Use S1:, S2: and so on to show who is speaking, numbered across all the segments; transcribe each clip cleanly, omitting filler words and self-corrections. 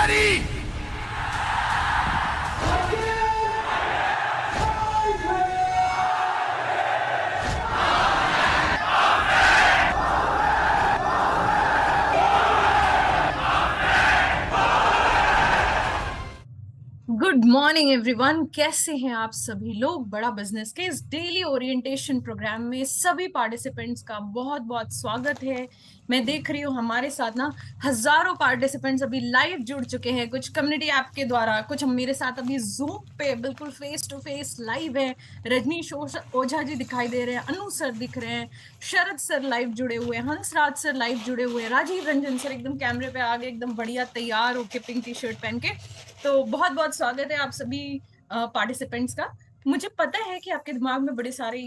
S1: ready?
S2: Good morning everyone, कैसे हैं आप सभी लोग। बड़ा बिजनेस के इस डेली ओरिएंटेशन प्रोग्राम में सभी पार्टिसिपेंट्स का बहुत बहुत स्वागत है। मैं देख रही हूँ हमारे साथ ना हजारों पार्टिसिपेंट्स अभी लाइव जुड़ चुके हैं, कुछ कम्युनिटी ऐप के द्वारा, कुछ हम मेरे साथ अभी जूम पे बिल्कुल फेस टू फेस लाइव है। रजनीश ओझा जी दिखाई दे रहे हैं, अनु सर दिख रहे हैं, शरद सर लाइव जुड़े हुए हैं, हंसराज सर लाइव जुड़े हुए हैं, राजीव रंजन सर एकदम कैमरे पे आगे एकदम बढ़िया तैयार होके पिंक टी शर्ट पहन के। तो बहुत बहुत स्वागत है आप सभी पार्टिसिपेंट्स का। मुझे पता है कि आपके दिमाग में बड़े सारे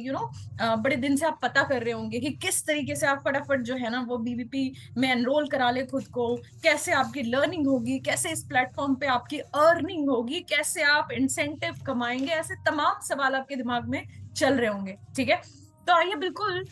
S2: बड़े दिन से आप पता कर रहे होंगे कि किस तरीके से आप फटाफट जो है ना वो बीबीपी में एनरोल करा ले खुद को, कैसे आपकी लर्निंग होगी, कैसे इस प्लेटफॉर्म पे आपकी अर्निंग होगी, कैसे आप इंसेंटिव कमाएंगे, ऐसे तमाम सवाल आपके दिमाग में चल रहे होंगे। ठीक है, तो आइए बिल्कुल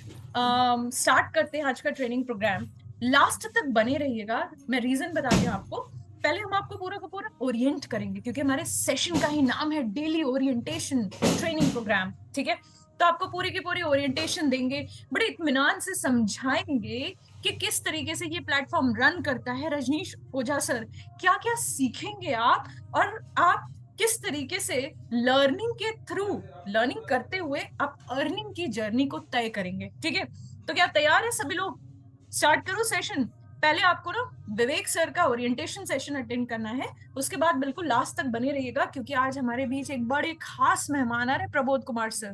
S2: स्टार्ट करते हैं आज का ट्रेनिंग प्रोग्राम। लास्ट तक बने रहिएगा, मैं रीजन बताती हूँ आपको। पहले हम आपको पूरा का पूरा ओरिएंट करेंगे क्योंकि हमारे सेशन का ही नाम है डेली ओरिएंटेशन ट्रेनिंग प्रोग्राम। ठीक है, तो आपको पूरी की पूरी ओरिएंटेशन देंगे, बड़े इत्मीनान से समझाएंगे कि किस तरीके से ये प्लेटफॉर्म रन करता है। रजनीश ओझा सर क्या क्या सीखेंगे आप, और आप किस तरीके से लर्निंग के थ्रू, लर्निंग करते हुए आप अर्निंग की जर्नी को तय करेंगे। ठीक है, तो क्या तैयार है सभी लोग? स्टार्ट करो सेशन। पहले आपको ना विवेक सर का ओरिएंटेशन सेशन अटेंड करना है, उसके बाद बिल्कुल लास्ट तक बने रहिएगा क्योंकि आज हमारे बीच एक बड़े खास मेहमान आ रहे हैं, प्रबोध कुमार सर,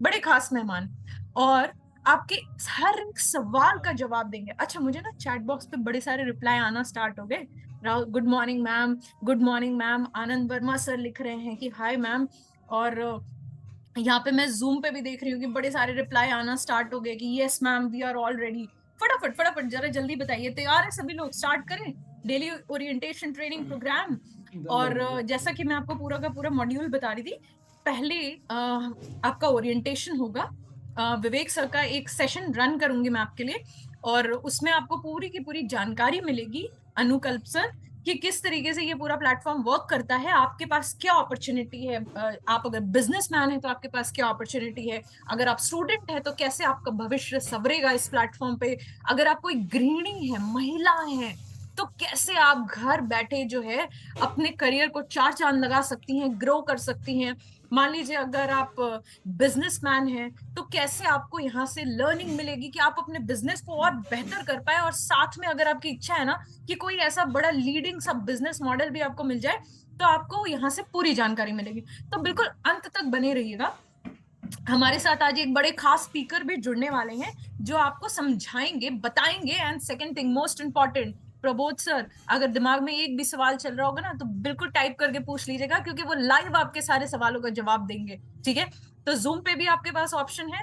S2: बड़े खास मेहमान, और आपके हर एक सवाल का जवाब देंगे। अच्छा, मुझे ना चैट बॉक्स पे बड़े सारे रिप्लाई आना स्टार्ट हो गए। Good morning ma'am, good morning ma'am. Anand Verma sir लिख रहे हैं कि हाय मैम, और यहाँ पे मैं जूम पे भी देख रही हूँ कि बड़े सारे रिप्लाई आना स्टार्ट हो गए कि yes ma'am we are all ready. फटाफट फटाफट जरा जल्दी बताइए, तैयार है सभी लोग? स्टार्ट करें डेली ओरिएंटेशन ट्रेनिंग प्रोग्राम। और जैसा कि मैं आपको पूरा का पूरा मॉड्यूल बता रही थी, पहले आपका ओरिएंटेशन होगा, विवेक सर का एक सेशन रन करूंगी मैं आपके लिए, और उसमें आपको पूरी की पूरी जानकारी मिलेगी अनुकल्प सर कि किस तरीके से ये पूरा प्लेटफॉर्म वर्क करता है, आपके पास क्या अपॉर्चुनिटी है, आप अगर बिजनेसमैन है तो आपके पास क्या अपॉर्चुनिटी है, अगर आप स्टूडेंट है तो कैसे आपका भविष्य सवरेगा इस प्लेटफॉर्म पे, अगर आप कोई गृहिणी है, महिला है, तो कैसे आप घर बैठे जो है अपने करियर को चार चांद लगा सकती हैं, ग्रो कर सकती हैं। मान लीजिए अगर आप बिजनेसमैन हैं तो कैसे आपको यहाँ से लर्निंग मिलेगी कि आप अपने बिजनेस को और बेहतर कर पाए, और साथ में अगर आपकी इच्छा है ना कि कोई ऐसा बड़ा लीडिंग सब बिजनेस मॉडल भी आपको मिल जाए तो आपको यहाँ से पूरी जानकारी मिलेगी। तो बिल्कुल अंत तक बने रहिएगा। हमारे साथ आज एक बड़े खास स्पीकर भी जुड़ने वाले हैं जो आपको समझाएंगे, बताएंगे। And second thing most important, Prabodh sir, अगर दिमाग में एक भी सवाल चल रहा होगा ना तो बिल्कुल टाइप करके पूछ लीजिएगा क्योंकि वो लाइव आपके सारे सवालों का जवाब देंगे। ठीक है, तो जूम पे भी आपके पास ऑप्शन है,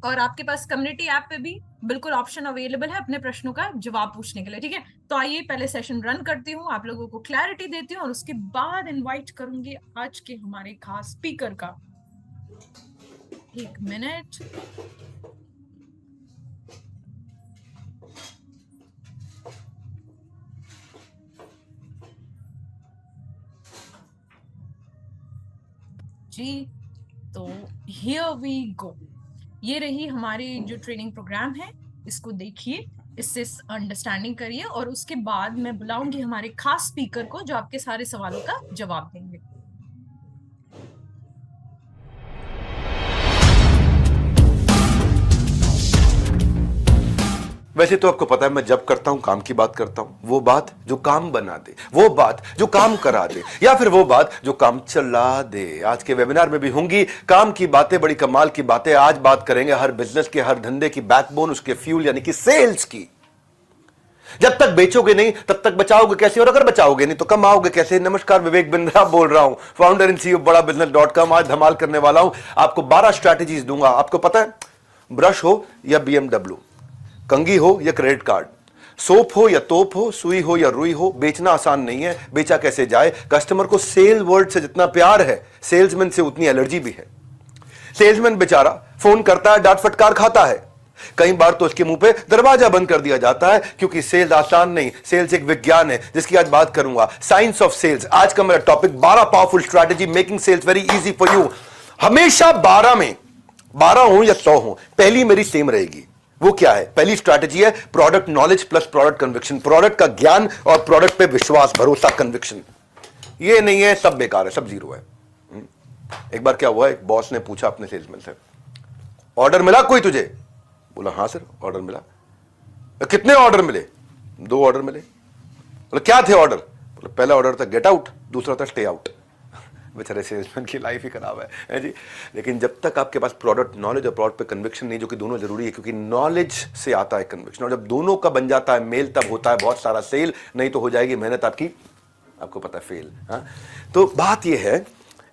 S2: और आपके पास कम्युनिटी ऐप पे भी बिल्कुल ऑप्शन अवेलेबल है अपने प्रश्नों का जवाब पूछने के लिए। ठीक है, तो आइए पहले सेशन रन करती हूँ, आप लोगों को क्लैरिटी देती हूँ, और उसके बाद इनवाइट करूंगी आज के हमारे खास स्पीकर का। एक मिनट। जी, तो हियर वी गो। ये रही हमारी जो ट्रेनिंग प्रोग्राम है, इसको देखिए, इससे अंडरस्टैंडिंग करिए, और उसके बाद मैं बुलाऊंगी हमारे खास स्पीकर को जो आपके सारे सवालों का जवाब देंगे।
S3: वैसे तो आपको पता है मैं जब करता हूं काम की बात करता हूं, वो बात जो काम बना दे, वो बात जो काम करा दे, या फिर वो बात जो काम चला दे। आज के वेबिनार में भी होंगी काम की बातें, बड़ी कमाल की बातें। आज बात करेंगे हर बिजनेस के, हर धंधे की बैकबोन, उसके फ्यूल यानी कि सेल्स की। जब तक बेचोगे नहीं तब तक बचाओगे कैसे, और अगर बचाओगे नहीं तो कमाओगे कैसे। नमस्कार, विवेक बिंद्रा बोल रहा हूं, फाउंडर एंड सीईओ बड़ा बिजनेस.com। आज धमाल करने वाला हूं, आपको 12 स्ट्रैटेजीज दूंगा। आपको पता है, ब्रश हो या BMW, कंघी हो या क्रेडिट कार्ड, सोप हो या तोप हो, सुई हो या रुई हो, बेचना आसान नहीं है। बेचा कैसे जाए? कस्टमर को सेल वर्ड से जितना प्यार है, सेल्समैन से उतनी एलर्जी भी है। सेल्समैन बेचारा फोन करता है, डांट फटकार खाता है, कई बार तो उसके मुंह पे दरवाजा बंद कर दिया जाता है, क्योंकि सेल्स आसान नहीं, सेल्स एक विज्ञान है जिसकी आज बात करूंगा, साइंस ऑफ सेल्स। आज का मेरा topic 12 powerful strategy making sales very easy for you. हमेशा 12 में 12 हो या 100 हो, पहली मेरी सेम रहेगी। वो क्या है? पहली स्ट्रैटेजी है product knowledge plus product conviction. Product का ज्ञान और प्रोडक्ट पे विश्वास, भरोसा, कन्विक्शन। ये नहीं है सब बेकार है, सब जीरो है। एक बार क्या हुआ, एक बॉस ने पूछा अपने सेल्समैन से, ऑर्डर मिला कोई तुझे? बोला हाँ सर ऑर्डर मिला। कितने ऑर्डर मिले? 2 ऑर्डर मिले। बोला क्या थे ऑर्डर? बोला पहला ऑर्डर था गेट आउट, दूसरा था स्टे आउट। बेचारे सेल्समैन की लाइफ ही खराब है जी। लेकिन जब तक आपके पास प्रोडक्ट नॉलेज और प्रोडक्ट पे कन्विक्शन नहीं, जो कि दोनों जरूरी है, क्योंकि नॉलेज से आता है कन्विक्शन, और जब दोनों का बन जाता है मेल, तब होता है बहुत सारा सेल। नहीं तो हो जाएगी मेहनत आपकी, आपको पता है, फेल। हाँ, तो बात यह है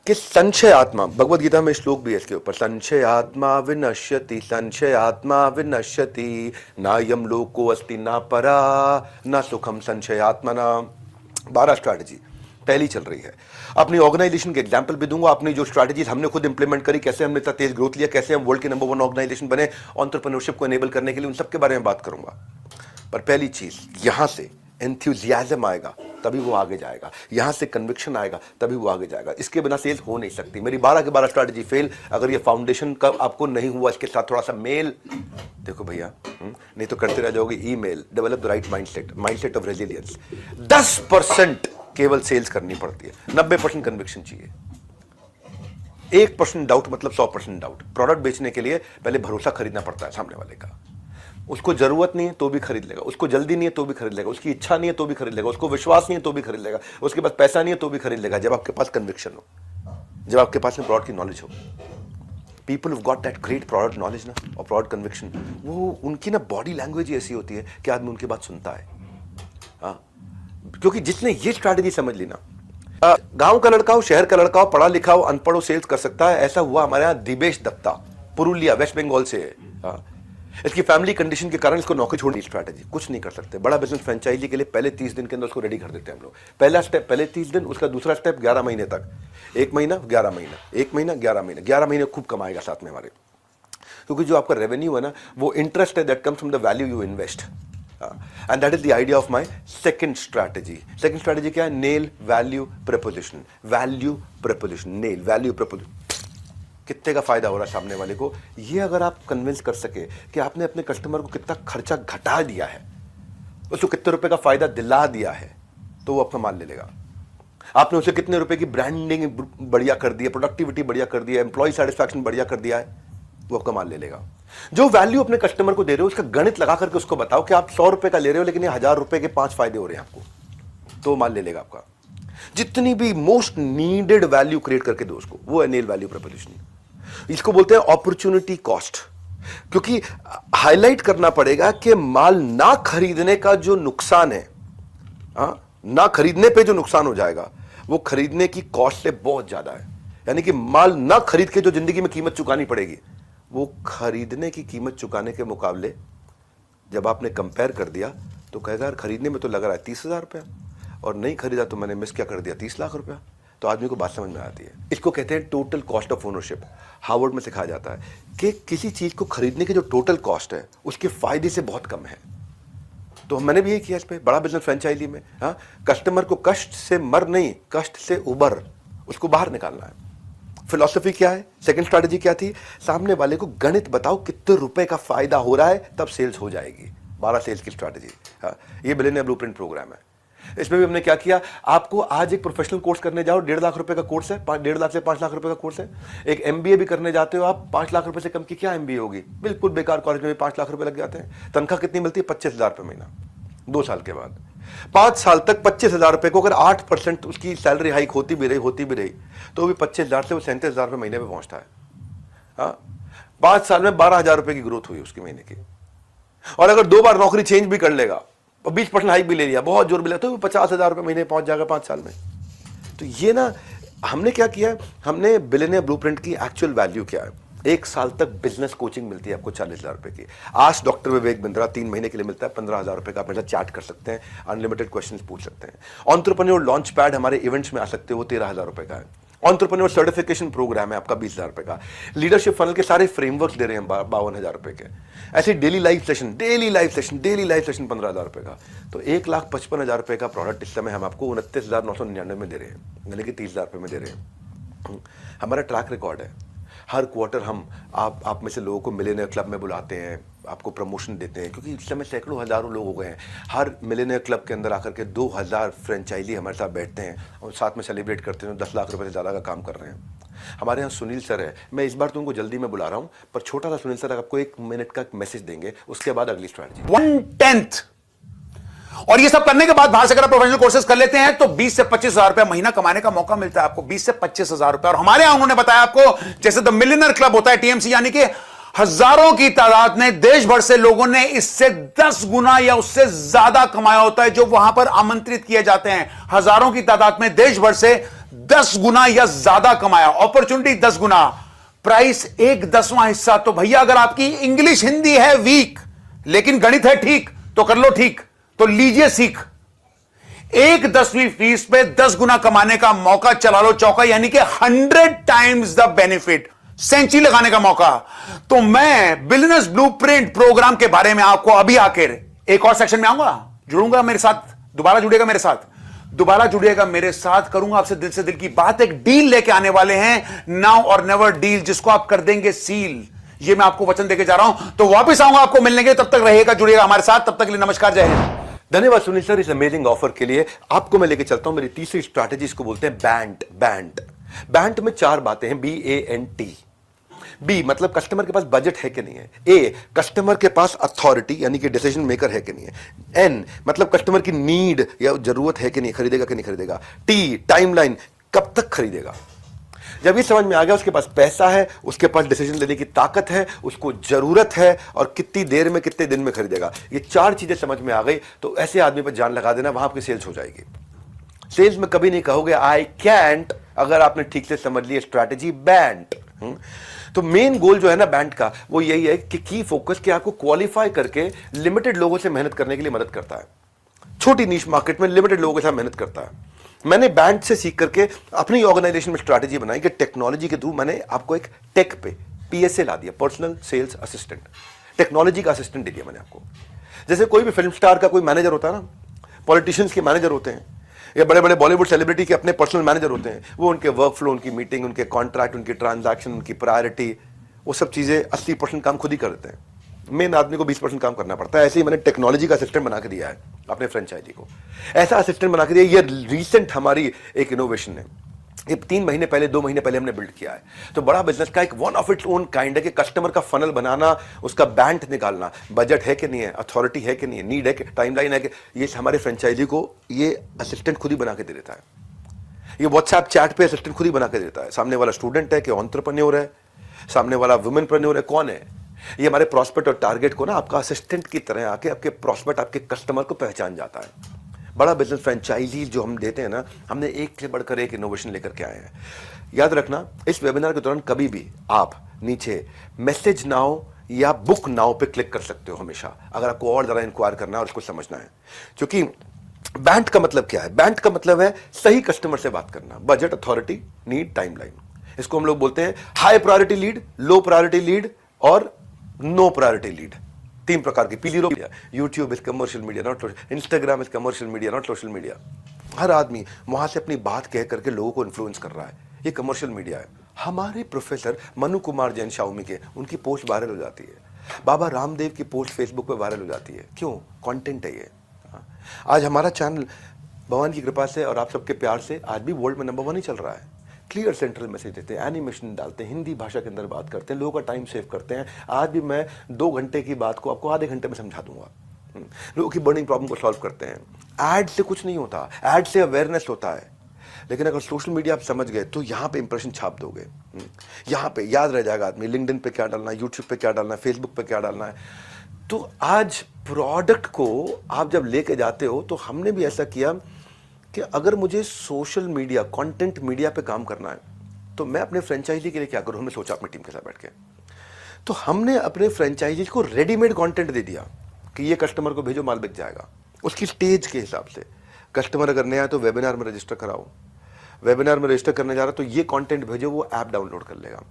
S3: कि संशय आत्मा, भगवद गीता में श्लोक भी है इसके ऊपर, संशय आत्मा विनश्यति, संशय आत्मा विनश्यति, नायम लोको अस्ति ना परा ना सुखम संशय आत्मना। 12 स्ट्रैटेजी पहली चल रही है। अपनी ऑर्गेनाइजेशन के एग्जांपल भी दूंगा, अपनी जो स्ट्रैटेजीज हमने खुद इंप्लीमेंट करी, कैसे हमने इतना तेज ग्रोथ लिया, कैसे हम वर्ल्ड के नंबर 1 ऑर्गेनाइजेशन बने, एंटरप्रेन्योरशिप को एनेबल करने के लिए, उन सब के बारे में बात करूंगा। पर पहली चीज, यहां से एंथुसियाज्म आएगा तभी वो आगे जाएगा, यहां से कन्विक्शन आएगा तभी वो आगे जाएगा। इसके बिना सेल्स हो नहीं सकती। मेरी 12 के 12 स्ट्रैटेजी फेल अगर ये फाउंडेशन का आपको नहीं हुआ, इसके साथ थोड़ा सा मेल। देखो भैया, नहीं तो करते रह जाओगे। Email, develop the right mindset, mindset of resilience. 10% केवल सेल्स करनी पड़ती है, 90% कन्विक्शन चाहिए। 1% डाउट मतलब 100% डाउट। प्रोडक्ट बेचने के लिए पहले भरोसा खरीदना पड़ता है सामने वाले का। उसको जरूरत नहीं है तो भी खरीद लेगा, उसको जल्दी नहीं है तो भी खरीद लेगा, उसकी इच्छा नहीं है तो भी खरीद लेगा, उसको विश्वास नहीं है तो भी खरीद लेगा, उसके पास पैसा नहीं है तो भी खरीद लेगा, जब आपके पास कन्विक्शन हो, जब आपके पास में प्रोडक्ट की नॉलेज हो। People have got that great product knowledge ना, और प्रोडक्ट कन्विक्शन, वो उनकी ना बॉडी लैंग्वेज ऐसी होती है कि आदमी उनकी बात सुनता है। हाँ, क्योंकि जिसने ये स्ट्रैटेजी समझ ली ना, गांव का लड़का हो, शहर का लड़का हो, पढ़ा लिखा हो, अनपढ़ हो, सेल्स कर सकता है। ऐसा हुआ हमारे यहाँ दिवेश दत्ता, पुरुलिया, वेस्ट बंगाल से है। हाँ, इसकी फैमिली कंडीशन के कारण इसको नौकरी छोड़ने की स्ट्रैटेजी, कुछ नहीं कर सकते। बड़ा बिजनेस फ्रेंचाइजी के लिए पहले 30 दिन के अंदर उसको रेडी कर देते हैं हम लोग। पहला स्टेप पहले 30 दिन, उसका दूसरा स्टेप 11 महीने तक, 1 महीना 11 महीना, 1 महीना 11 महीना, 11 महीने खूब कमाएगा साथ में हमारे। क्योंकि जो आपका रेवेन्यू है ना, वो इंटरेस्ट है that comes from the value you invest, and that is the idea of my second strategy. Second strategy क्या है? Nail value preposition, value preposition, nail value preposition. कितने का फायदा हो रहा है सामने वाले को, ये अगर आप कन्विंस कर सके कि आपने अपने कस्टमर को कितना खर्चा घटा दिया है, उसको कितने रुपए का फायदा दिला दिया है, तो वो आपका माल ले लेगा। आपने उसे कितने रुपए की ब्रांडिंग बढ़िया कर दी है, प्रोडक्टिविटी बढ़िया कर दी है, एम्प्लॉय सेटिस्फैक्शन बढ़िया कर दिया है, वो आपका माल ले लेगा। जो वैल्यू अपने कस्टमर को दे रहे हो, उसका गणित लगा करके उसको बताओ कि आप 100 रुपए का ले रहे हो लेकिन ये 1000 रुपए के 5 फायदे हो रहे हैं आपको, तो माल ले लेगा आपका। जितनी भी मोस्ट नीडेड वैल्यू क्रिएट करके दो उसको, वो है नेल वैल्यू प्रपोजिशन। इसको बोलते हैं अपॉर्चुनिटी कॉस्ट, क्योंकि हाईलाइट करना पड़ेगा कि माल ना खरीदने का जो नुकसान है, ना खरीदने पे जो नुकसान हो जाएगा, वो खरीदने की कॉस्ट से बहुत ज्यादा है। यानी कि माल ना खरीद के जो जिंदगी में कीमत चुकानी पड़ेगी, वो खरीदने की कीमत चुकाने के मुकाबले जब आपने कंपेयर कर दिया तो कहेगा यार खरीदने में तो लग रहा है 30,000 रुपया, और नहीं खरीदा तो मैंने मिस क्या कर दिया 30 लाख रुपया। तो आदमी को बात समझ में आती है। इसको कहते हैं total cost of ownership. Harvard में सिखाया जाता है कि किसी चीज को खरीदने की जो टोटल कॉस्ट है, उसके फायदे से बहुत कम है। तो मैंने भी यही किया इस पे, बड़ा बिजनेस फ्रेंचाइजी में। हाँ, कस्टमर को कष्ट से मर नहीं, कष्ट से उबर, उसको बाहर निकालना है। फिलॉसफी क्या है? सेकंड स्ट्रैटेजी क्या थी? सामने वाले को गणित बताओ कितने रुपए का फायदा हो रहा है, तब सेल्स हो जाएगी। 12 सेल्स की स्ट्रैटेजी। हाँ, ये बिलियनियर ब्लूप्रिंट प्रोग्राम है। इसमें भी हमने क्या किया, आपको आज एक प्रोफेशनल कोर्स करने जाओ, 1.5 लाख रुपए का कोर्स है, 1.5 लाख से 5 लाख रुपए का कोर्स है। एक MBA भी करने जाते हो आप, 5 लाख रुपए से कम की क्या MBA होगी? बिल्कुल बेकार कॉलेज में भी 5 लाख रुपए लग जाते हैं। तनख्वाह कितनी मिलती है? 25,000 रुपए महीना। 2 साल के बाद 5 साल तक 25,000 रुपए को अगर 8% उसकी सैलरी हाइक होती भी रही तो भी 25,000 से वो 37,000 रुपए महीने में पहुंचता है। हाँ, 5 साल में 12,000 रुपए की ग्रोथ हुई उसकी महीने की। और अगर 2 बार नौकरी चेंज भी कर लेगा और 20% हाइक भी ले लिया, बहुत जोर भी लिया, तो 50,000 रुपए महीने पहुंच जाएगा 5 साल में। तो ये ना, हमने क्या किया, हमने बिलियनियर ब्लूप्रिंट की एक्चुअल वैल्यू क्या है। 1 साल तक बिजनेस कोचिंग मिलती है आपको 40,000 रुपए की। आज डॉक्टर विवेक बिंद्रा 3 महीने के लिए मिलता है 15,000 रुपए का। आप मेरे साथ चैट कर सकते हैं, अनलिमिटेड क्वेश्चंस पूछ सकते हैं। एंटरप्रेन्योर लॉन्च पैड हमारे इवेंट्स में आ सकते हो, वो 13,000 रुपए का है। एंटरप्रेन्योर सर्टिफिकेशन प्रोग्राम है आपका 20,000 रुपए का। लीडरशिप फनल के सारे फ्रेमवर्क दे रहे हैं 52,000 रुपए के। ऐसे डेली लाइव सेशन 15,000 रुपए का। तो 1,55,000 रुपए का प्रोडक्ट इस समय हम आपको 29,999 में दे रहे हैं, यानी कि 30,000 रुपए में दे रहे हैं। हमारा ट्रैक रिकॉर्ड है, हर क्वार्टर हम आप में से लोगों को मिलेनियर क्लब में बुलाते हैं, आपको प्रमोशन देते हैं, क्योंकि इस समय सैकड़ों हजारों लोग हो गए हैं। हर मिलेनियर क्लब के अंदर आकर के 2,000 फ्रेंचाइजी हमारे साथ बैठते हैं और साथ में सेलिब्रेट करते हैं, 10 लाख रुपए से ज़्यादा का काम कर रहे हैं। हमारे यहाँ सुनील सर है, मैं इस बार तुमको जल्दी में बुला रहा हूँ, पर छोटा सा सुनील सर आपको 1 मिनट का मैसेज देंगे, उसके बाद अगली स्ट्रैटेजी।
S1: 1/10 और ये सब करने के बाद बाहर से अगर आप प्रोफेशनल कोर्सेज कर लेते हैं तो 20 से 25,000 रुपए महीना कमाने का मौका मिलता है आपको, 20 से 25,000 रुपए। और हमारे यहां उन्होंने बताया आपको, जैसे द मिलियनर क्लब होता है टीएमसी, यानी कि हजारों की तादाद में देश भर से लोगों ने इससे 10 गुना या उससे ज्यादा कमाया होता है, जो वहां पर आमंत्रित किए जाते हैं। हजारों की तादाद में देश भर से 10 गुना या ज्यादा कमाया, अपॉर्चुनिटी 10 गुना, प्राइस 1/10वां हिस्सा। तो भैया अगर आपकी इंग्लिश हिंदी है वीक लेकिन गणित है ठीक, तो कर लो ठीक, तो लीजिए सीख। 1/10वीं फीस पे 10 गुना कमाने का मौका, चला लो चौका, यानी कि 100 टाइम्स द बेनिफिट, सेंचुरी लगाने का मौका। तो मैं बिजनेस ब्लूप्रिंट प्रोग्राम के बारे में आपको अभी आकर एक और सेक्शन में आऊंगा, जुड़ूंगा मेरे साथ, दोबारा जुड़ेगा मेरे साथ, करूंगा आपसे दिल से दिल की बात। एक डील लेके आने वाले हैं, नाउ और नेवर डील, जिसको आप कर देंगे सील। ये मैं आपको वचन देके जा रहा हूं। तो वापस आऊंगा आपको मिलने के लिए, तब तक रहेगा जुड़िएगा हमारे साथ। तब तक के लिए नमस्कार, जय हिंद।
S3: धन्यवाद सुनील सर इस अमेजिंग ऑफर के लिए। आपको मैं लेके चलता हूं मेरी तीसरी स्ट्रैटेजी, इसको बोलते हैं बैंट में 4 बातें हैं, BANT। बी मतलब कस्टमर के पास बजट है कि नहीं है। ए कस्टमर के पास अथॉरिटी यानी कि डिसीजन मेकर है कि नहीं है। एन मतलब कस्टमर की नीड या जरूरत है कि नहीं, खरीदेगा कि नहीं खरीदेगा। टी टाइमलाइन, कब तक खरीदेगा। जब ये समझ में आ गया, उसके पास पैसा है, उसके पास डिसीजन लेने की ताकत है, उसको जरूरत है, और कितनी देर में कितने दिन में खरीदेगा, ये 4 चीजें समझ में आ गई, तो ऐसे आदमी पर जान लगा देना, वहां आपकी सेल्स हो जाएगी। सेल्स में कभी नहीं कहोगे आई कैंट, अगर आपने ठीक से समझ लिया स्ट्रैटेजी बैंट। तो मेन गोल जो है ना बैंट का, वो यही है कि की फोकस कि आपको क्वालिफाई करके लिमिटेड लोगों से मेहनत करने के लिए मदद करता है। छोटी नीश मार्केट में लिमिटेड लोगों के साथ मेहनत करता है। मैंने बैंट से सीख करके अपनी ऑर्गेनाइजेशन में स्ट्रैटेजी बनाई कि टेक्नोलॉजी के थ्रू मैंने आपको एक टेक पे PSA ला दिया, पर्सनल सेल्स असिस्टेंट, टेक्नोलॉजी का असिस्टेंट दे दिया मैंने आपको। जैसे कोई भी फिल्म स्टार का कोई मैनेजर होता है ना, पॉलिटिशियंस के मैनेजर होते हैं, या बड़े बड़े बॉलीवुड सेलिब्रिटी के अपने पर्सनल मैनेजर होते हैं। वो उनके वर्क फ्लो, उनकी मीटिंग, उनके कॉन्ट्रैक्ट, उनकी ट्रांजैक्शन, उनकी प्रायोरिटी, वो सब चीज़ें 80% काम खुद ही कर देते हैं। मेन आदमी को 20% काम करना पड़ता है। ऐसे ही मैंने टेक्नोलॉजी का असिस्टेंट बना के दिया है अपने फ्रेंचाइजी को, ऐसा असिस्टेंट बना के दिया। ये रिसेंट हमारी एक इनोवेशन है, ये 3 महीने पहले 2 महीने पहले हमने बिल्ड किया है। तो बड़ा बिजनेस का एक one of its own kind है कि कस्टमर का फनल बनाना, उसका बैंट निकालना, बजट है कि नहीं है, अथॉरिटी है कि नहीं है, नीड है कि, टाइमलाइन है कि, ये हमारे फ्रेंचाइजी को ये असिस्टेंट खुद ही बना के दे देता है। ये व्हाट्सएप चैट पे असिस्टेंट खुद ही बना के देता है। सामने वाला स्टूडेंट है कि एंटरप्रेन्योर है, सामने वाला वुमेनप्रेन्योर है, कौन है, ये हमारे प्रॉस्पेक्ट और टारगेट को ना आपका असिस्टेंट की तरह आके आपके प्रॉस्पेक्ट, आपके कस्टमर को पहचान जाता है। बड़ा बिजनेस फ्रेंचाइजी जो हम देते हैं ना, हमने एक से बढ़कर एक इनोवेशन लेकर के आए हैं। याद रखना, इस वेबिनार के दौरान कभी भी आप नीचे मैसेज नाउ या बुक नाउ पे क्लिक कर सकते हो हमेशा, अगर आपको और जरा इंक्वायर करना है और उसको समझना है। क्योंकि बैंट का मतलब क्या है? बैंट का मतलब है सही कस्टमर से बात करना, बजट, अथॉरिटी, नीड, टाइमलाइन। इसको हम लोग बोलते हैं high priority lead, low priority lead और नो प्रायोरिटी लीड। 3 प्रकार की पीली media. YouTube is commercial media, not social. Instagram is commercial media, not social media. हर आदमी वहां से अपनी बात कह करके लोगों को इन्फ्लुएंस कर रहा है, ये कमर्शियल मीडिया है। हमारे प्रोफेसर मनु कुमार जैन शाओमी के, उनकी पोस्ट वायरल हो जाती है। बाबा रामदेव की पोस्ट फेसबुक पे वायरल हो जाती है। क्यों? कंटेंट है ये। आज हमारा चैनल भगवान की कृपा से और आप सबके प्यार से आज भी वर्ल्ड में नंबर 1 ही चल रहा है। क्लियर सेंट्रल मैसेज देते हैं, एनिमेशन डालते हैं, हिंदी भाषा के अंदर बात करते हैं, लोगों का टाइम सेव करते हैं। आज भी मैं 2 घंटे की बात को आपको आधे घंटे में समझा दूंगा। लोगों की बर्निंग प्रॉब्लम को सॉल्व करते हैं। ऐड से कुछ नहीं होता, ऐड से अवेयरनेस होता है। लेकिन अगर सोशल मीडिया आप समझ गए तो यहाँ पे इंप्रेशन छाप दोगे, यहाँ पे याद रह जाएगा आदमी, लिंक्डइन पे क्या डालना है, यूट्यूब पे क्या डालना है, फेसबुक पे क्या डालना है। तो आज प्रोडक्ट को आप जब लेके जाते हो, तो हमने भी ऐसा किया कि अगर मुझे सोशल मीडिया, कंटेंट मीडिया पे काम करना है, तो मैं अपने फ्रेंचाइजी के लिए क्या करूं? हमने सोचा अपनी टीम के साथ बैठ के, तो हमने अपने फ्रेंचाइजी को रेडीमेड कंटेंट दे दिया कि ये कस्टमर को भेजो, माल बिक जाएगा। उसकी स्टेज के हिसाब से, कस्टमर अगर नया है तो वेबिनार में रजिस्टर कराओ, वेबिनार में रजिस्टर करने जा रहा है तो ये कंटेंट भेजो, वो ऐप डाउनलोड कर लेगा।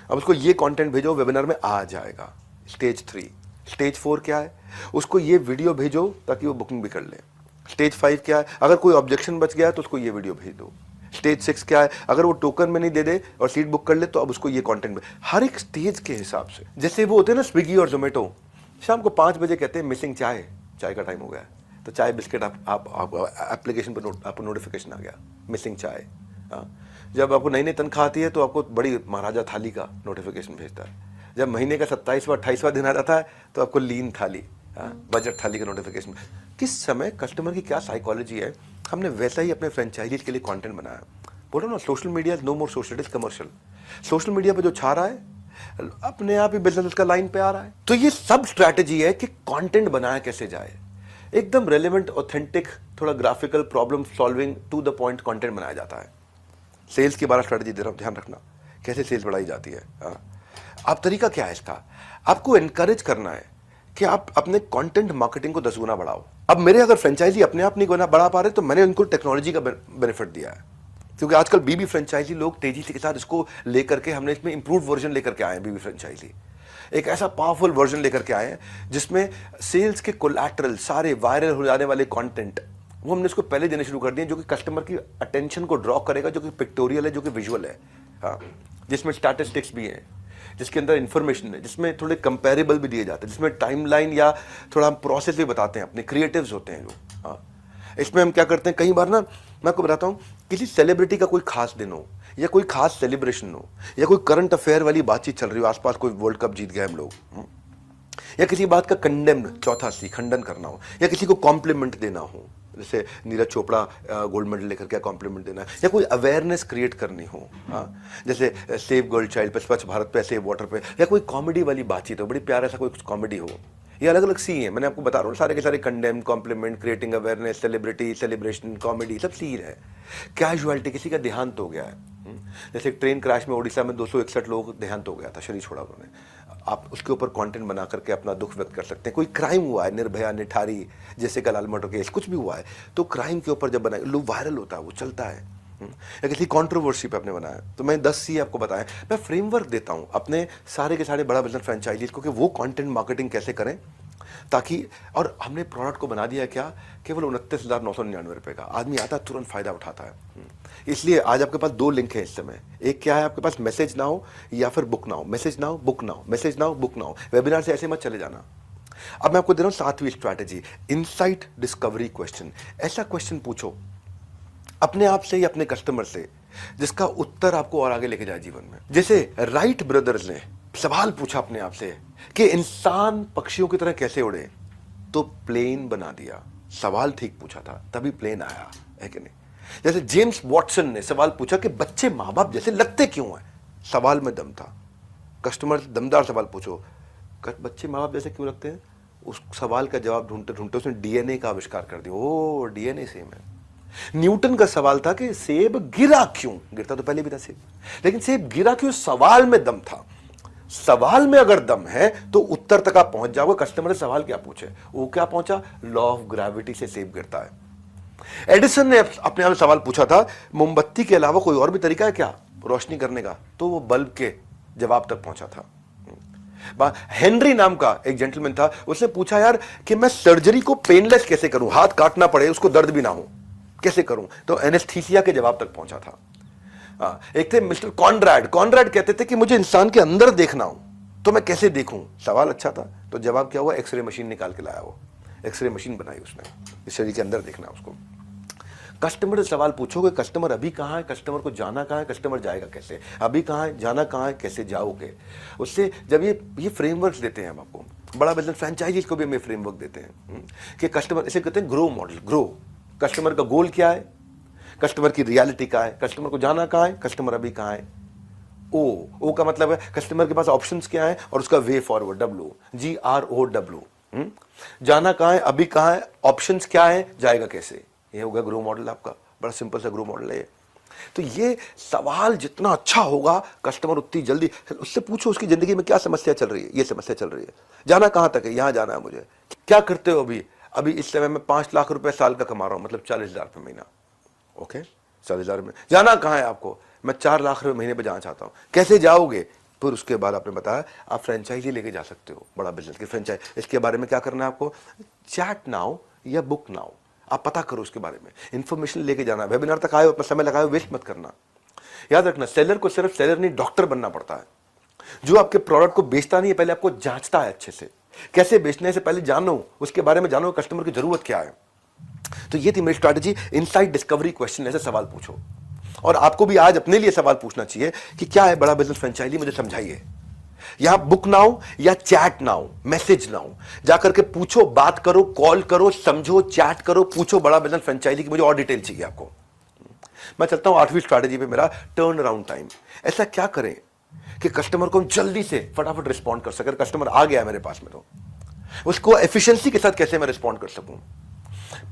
S3: अब उसको ये कंटेंट भेजो, वेबिनार में आ जाएगा। स्टेज 3। स्टेज 4 क्या है? उसको ये वीडियो भेजो ताकि वो बुकिंग भी कर ले। स्टेज 5 क्या है? अगर कोई ऑब्जेक्शन बच गया तो उसको ये वीडियो भेज दो। स्टेज 6 क्या है? अगर वो टोकन में नहीं दे दे और सीट बुक कर ले तो अब उसको ये कंटेंट में, हर एक स्टेज के हिसाब से। जैसे वो होते हैं ना स्विगी और जोमेटो, शाम को 5 बजे कहते हैं मिसिंग चाय, चाय का टाइम हो गया है, तो चाय बिस्किट आप एप्लीकेशन पर आपको नोटिफिकेशन आ गया मिसिंग चाय। जब आपको नई नई तनख्वाह आती है तो आपको बड़ी महाराजा थाली का नोटिफिकेशन भेजता है। जब महीने का 27वां 28वां दिन आ जाता है तो आपको लीन थाली, बजट थाली का नोटिफिकेशन। किस समय कस्टमर की क्या साइकोलॉजी है, हमने वैसा ही अपने फ्रेंचाइजीज के लिए कंटेंट बनाया। बोल रहा हूं ना, social media no more social, it is commercial. Social media पे जो छा रहा है अपने आप ही बिजनेस उसका लाइन पे आ रहा है। तो ये सब स्ट्रैटेजी है कि कंटेंट बनाया कैसे जाए, एकदम रेलेवेंट, ऑथेंटिक, थोड़ा graphical, problem solving, to the point content बनाया जाता है। सेल्स की 12 स्ट्रैटेजी दे रहा हूं, ध्यान रखना कैसे सेल्स बढ़ाई जाती है। अब तरीका क्या है इसका? आपको एनकरेज करना है कि आप अपने कंटेंट मार्केटिंग को 10 गुना बढ़ाओ। अब मेरे अगर फ्रेंचाइजी अपने आप नहीं बढ़ा पा रहे तो मैंने उनको टेक्नोलॉजी का बेनिफिट दिया है, क्योंकि आजकल बीबी फ्रेंचाइजी लोग तेजी से के साथ इसको लेकर के, हमने इसमें इंप्रूव वर्जन लेकर के आए हैं। बीबी फ्रेंचाइजी एक ऐसा पावरफुल वर्जन लेकर के आए हैं जिसमें सेल्स के कोलैटरल, सारे वायरल हो जाने वाले कंटेंट, वो हमने इसको पहले देने शुरू कर दिए, जो कि कस्टमर की अटेंशन को ड्रॉ करेगा, जो कि पिक्टोरियल है, जो कि विजुअल है, हाँ, जिसमें स्टैटिस्टिक्स भी हैं, जिसके अंदर इंफॉर्मेशन है, जिसमें थोड़े कंपेरेबल भी दिए जाते हैं, जिसमें टाइमलाइन या थोड़ा हम प्रोसेस भी बताते हैं, अपने क्रिएटिव्स होते हैं जो। हाँ, इसमें हम क्या करते हैं, कई बार ना मैं आपको बताता हूँ, किसी सेलिब्रिटी का कोई खास दिन हो या कोई खास सेलिब्रेशन हो या कोई करंट अफेयर वाली बातचीत चल रही हो, आसपास कोई वर्ल्ड कप जीत गए हम लोग, या किसी बात का कंडेम, चौथा सी, खंडन करना हो, या किसी को कॉम्प्लीमेंट देना हो, जैसे नीरज चोपड़ा गोल्ड मेडल लेकर क्या कॉम्प्लीमेंट देना है, या कोई अवेयरनेस क्रिएट करनी हो, हाँ, जैसे सेव गर्ल चाइल्ड पे, स्वच्छ भारत पे, सेव वाटर पे, या कोई कॉमेडी वाली बातचीत हो, बड़ी प्यारा सा कोई कॉमेडी हो, ये अलग अलग सी है। मैंने आपको बता रहा हूँ सारे के सारे, condemn, compliment, creating awareness, celebrity, celebration, comedy, सब सी है। कैजुअलिटी, किसी का देहांत हो गया है, जैसे एक ट्रेन क्रैश में उड़ीसा में 261 लोग देहांत हो गया था, शरीर छोड़ा उन्होंने, आप उसके ऊपर कंटेंट बना करके अपना दुख व्यक्त कर सकते हैं। कोई क्राइम हुआ है, निर्भया, निठारी, जैसे का लाल मटर केस, कुछ भी हुआ है, तो क्राइम के ऊपर जब बनाए, लोग वायरल होता है, वो चलता है। या किसी कंट्रोवर्सी पे आपने बनाया, तो मैं 10 सी आपको बताया, मैं फ्रेमवर्क देता हूं अपने सारे के सारे बड़ा बिजनेस फ्रेंचाइजीज को कि वो कंटेंट मार्केटिंग कैसे करें, ताकि, और हमने प्रोडक्ट को बना दिया क्या, केवल 29,999 रुपए का। आदमी आता है, तुरंत फायदा उठाता है। इसलिए आज आपके पास 2 लिंक है इस समय। एक क्या है आपके पास, मैसेज नाउ या फिर book now, message now, book now, message now, book now. Webinar से ऐसे मत चले जाना। अब मैं आपको दे रहा हूं 7वीं स्ट्रैटेजी, इनसाइट डिस्कवरी क्वेश्चन। ऐसा क्वेश्चन पूछो अपने आप से या अपने कस्टमर से जिसका उत्तर आपको और आगे लेके जाए जीवन में। जैसे राइट ब्रदर्स ने सवाल पूछा अपने आप से कि इंसान पक्षियों की तरह कैसे उड़े, तो प्लेन बना दिया। सवाल ठीक पूछा था, तभी प्लेन आया, है कि नहीं। जैसे जेम्स वॉटसन ने सवाल पूछा कि बच्चे माँ बाप जैसे लगते क्यों हैं, सवाल में दम था। कस्टमर से दमदार सवाल पूछो, बच्चे माँ बाप जैसे क्यों लगते हैं, उस सवाल का जवाब ढूंढते ढूंढते उसने डीएनए का आविष्कार कर दिया। ओ, डीएनए सेम है। न्यूटन का सवाल था कि सेब गिरा क्यों, गिरता तो पहले भी था सेब, लेकिन सेब गिरा क्यों, सवाल में दम था। सवाल में अगर दम है तो उत्तर तक आप पहुंच जाओगे। कस्टमर ने सवाल क्या पूछे, वो क्या पहुंचा, लॉ ऑफ ग्रेविटी से सेब गिरता है। एडिसन ने अपने आप सवाल पूछा था, मोमबत्ती के अलावा कोई और भी तरीका है क्या रोशनी करने का, तो वो बल्ब के जवाब तक पहुंचा था। हेनरी नाम का एक जेंटलमैन था, उसने पूछा यार कि मैं सर्जरी को पेनलेस कैसे करूं, हाथ काटना पड़े उसको दर्द भी ना हो, कैसे करूं, तो एनेस्थीसिया के जवाब तक पहुंचा था। एक थे मिस्टर कॉनराड कहते थे कि मुझे इंसान के अंदर देखना हो तो मैं कैसे देखूं, सवाल अच्छा था, तो जवाब क्या हुआ, एक्सरे मशीन निकाल के लाया, वो एक्सरे मशीन बनाई उसने, इस शरीर के अंदर देखना उसको। कस्टमर से सवाल पूछोगे, कस्टमर अभी कहाँ है, कस्टमर को जाना कहाँ है, कस्टमर जाएगा कैसे, अभी कहाँ है, जाना कहाँ है, कैसे जाओगे। उससे जब ये फ्रेमवर्क देते हैं हम आपको, बड़ा बिजनेस फ्रेंचाइजीज को भी हमें फ्रेमवर्क देते हैं कि कस्टमर, इसे कहते हैं ग्रो मॉडल। ग्रो, कस्टमर का गोल क्या है, कस्टमर की रियलिटी क्या है, कस्टमर को जाना कहाँ है, कस्टमर अभी कहाँ है। ओ का मतलब है कस्टमर के पास ऑप्शंस क्या है और उसका वे फॉरवर्ड, GROW। जाना कहाँ है, अभी कहाँ है, ऑप्शंस क्या है, जाएगा कैसे। ये होगा ग्रो मॉडल आपका, बड़ा सिंपल सा ग्रो मॉडल है ये। तो ये सवाल जितना अच्छा होगा, कस्टमर उतनी जल्दी, उससे पूछो उसकी जिंदगी में क्या समस्या चल रही है, ये समस्या चल रही है, जाना कहाँ तक है, यहाँ जाना है मुझे, क्या करते हो अभी इस समय मैं 5 लाख रुपए साल का कमा रहा हूँ, मतलब 40,000 रुपये महीना। ओके, 40,000 में जाना कहाँ है आपको? मैं 4 लाख रुपए महीने पे जाना चाहता हूँ। कैसे जाओगे? फिर उसके बाद आपने बताया आप फ्रेंचाइजी लेके जा सकते हो, बड़ा बिजनेस की फ्रेंचाइज। इसके बारे में क्या करना है आपको? चैट नाउ या बुक नाउ, आप पता करो उसके बारे में, इंफॉर्मेशन लेके जाना। वेबिनार तक आए, अपना समय लगाए, वेस्ट मत करना। याद रखना, सेलर को सिर्फ सेलर नहीं, डॉक्टर बनना पड़ता है। जो आपके प्रोडक्ट को बेचता नहीं है, पहले आपको जांचता है अच्छे से। कैसे बेचने से पहले जानो, उसके बारे में जानो कस्टमर की जरूरत क्या है। तो ये थी मेरी स्ट्रैटेजी, इनसाइट डिस्कवरी क्वेश्चन, ऐसे सवाल पूछो। और आपको भी आज अपने लिए सवाल पूछना चाहिए कि क्या है बड़ा बिजनेस फ्रेंचाइजी, मुझे समझाइए। यहां बुक नाउ या चैट नाउ, मैसेज नाउ, जाकर के पूछो, बात करो, कॉल करो, समझो, चैट करो, पूछो बड़ा बिजनेस फ्रेंचाइजी की मुझे और डिटेल चाहिए आपको। मैं चलता हूं 8वीं स्ट्रैटेजी पे, मेरा टर्न अराउंड टाइम। ऐसा क्या करें कि कस्टमर को हम जल्दी से फटाफट रिस्पॉन्ड कर सके। कस्टमर आ गया है मेरे पास में, तो उसको एफिशिएंसी के साथ कैसे मैं रिस्पॉन्ड कर सकूं।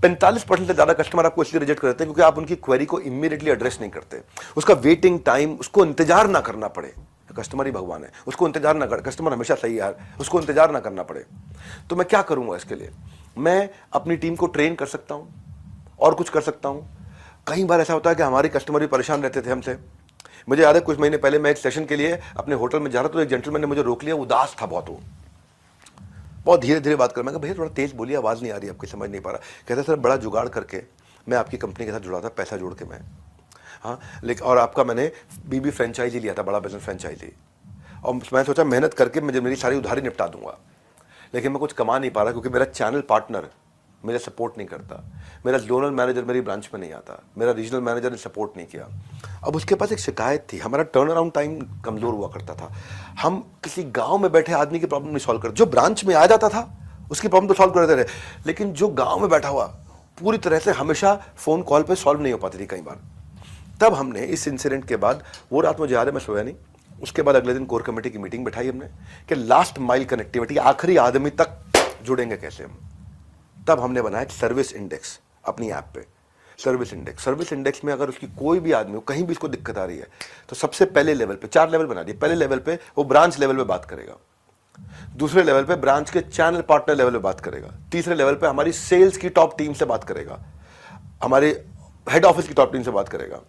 S3: 45% से ज्यादा कस्टमर आपको इसलिए रिजेक्ट करते हैं क्योंकि आप उनकी क्वेरी को इमीडिएटली एड्रेस नहीं करते। उसका वेटिंग टाइम, उसको इंतजार ना करना पड़े। कस्टमर ही भगवान है, उसको इंतजार ना कर, कस्टमर हमेशा सही है यार, उसको इंतजार ना करना पड़े। तो मैं क्या करूंगा इसके लिए? मैं अपनी टीम को ट्रेन कर सकता हूं और कुछ कर सकता हूं। कई बार ऐसा होता है कि हमारे कस्टमर भी परेशान रहते थे हमसे। मुझे याद है कुछ महीने पहले मैं एक सेशन के लिए अपने होटल में जा रहा था, तो एक जेंटलमैन ने मुझे रोक लिया, उदास था बहुत, वो बहुत धीरे धीरे बात कर। मैं कहा भैया थोड़ा तेज बोलिए, आवाज़ नहीं आ रही, आपकी समझ नहीं पा रहा। कहता सर बड़ा जुगाड़ करके मैं आपकी कंपनी के साथ जुड़ा था, पैसा जोड़ के मैं, हाँ, लेकिन और आपका मैंने बीबी फ्रेंचाइजी लिया था, बड़ा बिजनेस फ्रेंचाइजी, और मैं सोचा मेहनत करके मुझे मेरी सारी उधारी निपटा दूंगा, लेकिन मैं कुछ कमा नहीं पा रहा क्योंकि मेरा चैनल पार्टनर मेरा सपोर्ट नहीं करता, मेरा जोनल मैनेजर मेरी ब्रांच में नहीं आता, मेरा रीजनल मैनेजर ने सपोर्ट नहीं किया। अब उसके पास एक शिकायत थी, हमारा टर्न अराउंड टाइम कमज़ोर हुआ करता था। हम किसी गांव में बैठे आदमी की प्रॉब्लम नहीं सॉल्व करते, जो ब्रांच में आ जाता था उसकी प्रॉब्लम तो सॉल्व करते रहे, लेकिन जो गाँव में बैठा हुआ पूरी तरह से हमेशा फ़ोन कॉल पर सॉल्व नहीं हो पाती थी कई बार। तब हमने इस इंसिडेंट के बाद, वो रात मुझे याद है मैं सोया नहीं, उसके बाद अगले दिन कोर कमेटी की मीटिंग बिठाई हमने कि लास्ट माइल कनेक्टिविटी, आखिरी आदमी तक जुड़ेंगे कैसे हम। तब हमने बनाया सर्विस इंडेक्स अपनी ऐप पे। सर्विस इंडेक्स में अगर उसकी कोई भी आदमी कहीं भी उसको दिक्कत आ रही है तो सबसे पहले लेवल पे, 4 लेवल बना दिए। पहले लेवल पे वो ब्रांच लेवल पे बात करेगा, दूसरे लेवल पे ब्रांच के चैनल पार्टनर लेवल पे बात करेगा, तीसरे लेवल पे हमारी सेल्स की टॉप टीम से बात करेगा, हमारे हेड ऑफिस की टॉप टीम से बात करेगा,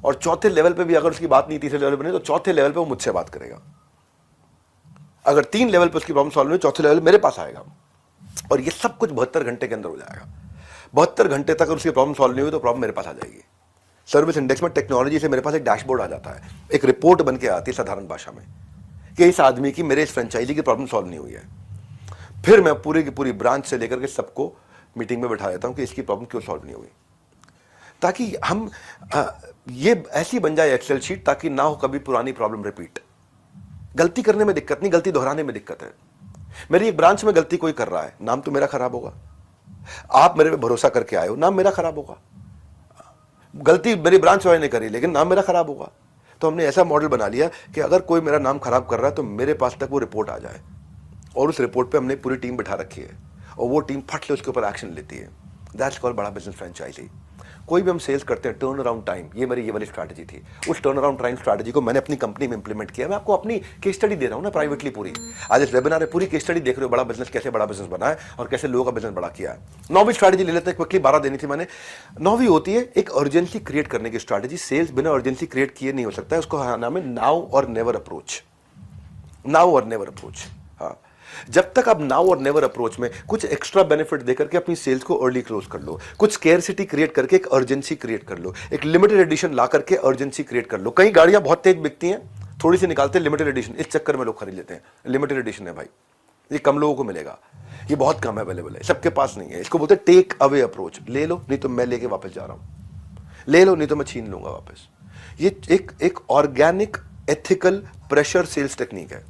S3: और चौथे लेवल पे भी अगर उसकी बात नहीं तीसरे लेवल पे नहीं तो चौथे लेवल पे वो मुझसे बात करेगा। अगर 3 लेवल पे उसकी प्रॉब्लम सॉल्व नहीं, चौथे लेवल मेरे पास आएगा, और ये सब कुछ 72 घंटे के अंदर हो जाएगा। 72 घंटे तक अगर उसकी प्रॉब्लम सॉल्व नहीं हुई तो प्रॉब्लम मेरे पास आ जाएगी। सर्विस इंडेक्स में टेक्नोलॉजी से मेरे पास एक डैशबोर्ड आ जाता है, एक रिपोर्ट बन के आती है साधारण भाषा में कि इस आदमी की, मेरे इस फ्रेंचाइजी की प्रॉब्लम सॉल्व नहीं हुई है। फिर मैं पूरी की पूरी ब्रांच से लेकर के सबको मीटिंग में बैठा देता हूं कि इसकी प्रॉब्लम क्यों सॉल्व नहीं हुई, ताकि हम ये ऐसी बन जाए एक्सेल शीट ताकि ना हो कभी पुरानी प्रॉब्लम रिपीट। गलती करने में दिक्कत नहीं, गलती दोहराने में दिक्कत है। मेरी एक ब्रांच में गलती कोई कर रहा है, नाम तो मेरा खराब होगा। आप मेरे पे भरोसा करके आए हो, नाम मेरा खराब होगा। गलती मेरी ब्रांच वाले ने करी लेकिन नाम मेरा खराब होगा। तो हमने ऐसा मॉडल बना लिया कि अगर कोई मेरा नाम खराब कर रहा है तो मेरे पास तक वो रिपोर्ट आ जाए, और उस रिपोर्ट पे हमने पूरी टीम बिठा रखी है और वो टीम फट से उसके ऊपर एक्शन लेती है। दैट्स कॉल्ड बड़ा बिजनेस फ्रेंचाइजी। कोई भी हम सेल्स करते हैं, टर्न अराउंड टाइम, ये मेरी ये वाली स्ट्रैटेजी थी। उस टर्न अराउंड टाइम स्ट्रैटेजी को मैंने अपनी कंपनी में इंप्लीमेंट किया। मैं आपको अपनी केस स्टडी दे रहा हूं ना प्राइवेटली पूरी। आज इस वेबिनार में पूरी केस स्टडी देख रहे हो, बड़ा बिजनेस कैसे बड़ा बिजनेस बना है और कैसे लोगों का बिजनेस बड़ा किया है। 9वीं स्ट्रैटेजी ले लेते हैं, क्विकली 12 देनी थी मैंने। 9वीं होती है एक अर्जेंसी क्रिएट करने की स्ट्रैटेजी। सेल्स बिना अर्जेंसी क्रिएट किए नहीं हो सकता है, उसको नाम है नाउ और नेवर अप्रोच। नाउ और नेवर अप्रोच। हाँ, जब तक आप नाउ और नेवर अप्रोच में कुछ एक्स्ट्रा बेनिफिट देकर के अपनी सेल्स को अर्ली क्लोज कर लो, कुछ स्केर्सिटी क्रिएट करके एक अर्जेंसी क्रिएट कर लो, एक लिमिटेड एडिशन ला करके अर्जेंसी क्रिएट कर लो। कई गाड़ियां बहुत तेज बिकती हैं, थोड़ी सी निकालते हैं लिमिटेड एडिशन, इस चक्कर में लोग खरीद लेते हैं। लिमिटेड एडिशन है भाई, ये कम लोगों को मिलेगा, ये बहुत कम अवेलेबल है, सबके पास नहीं है। इसको बोलते हैं टेक अवे अप्रोच। ले लो नहीं तो मैं लेके वापस जा रहा हूं, ले लो नहीं तो मैं छीन लूंगा वापस। ये एक organic ethical pressure sales technique है।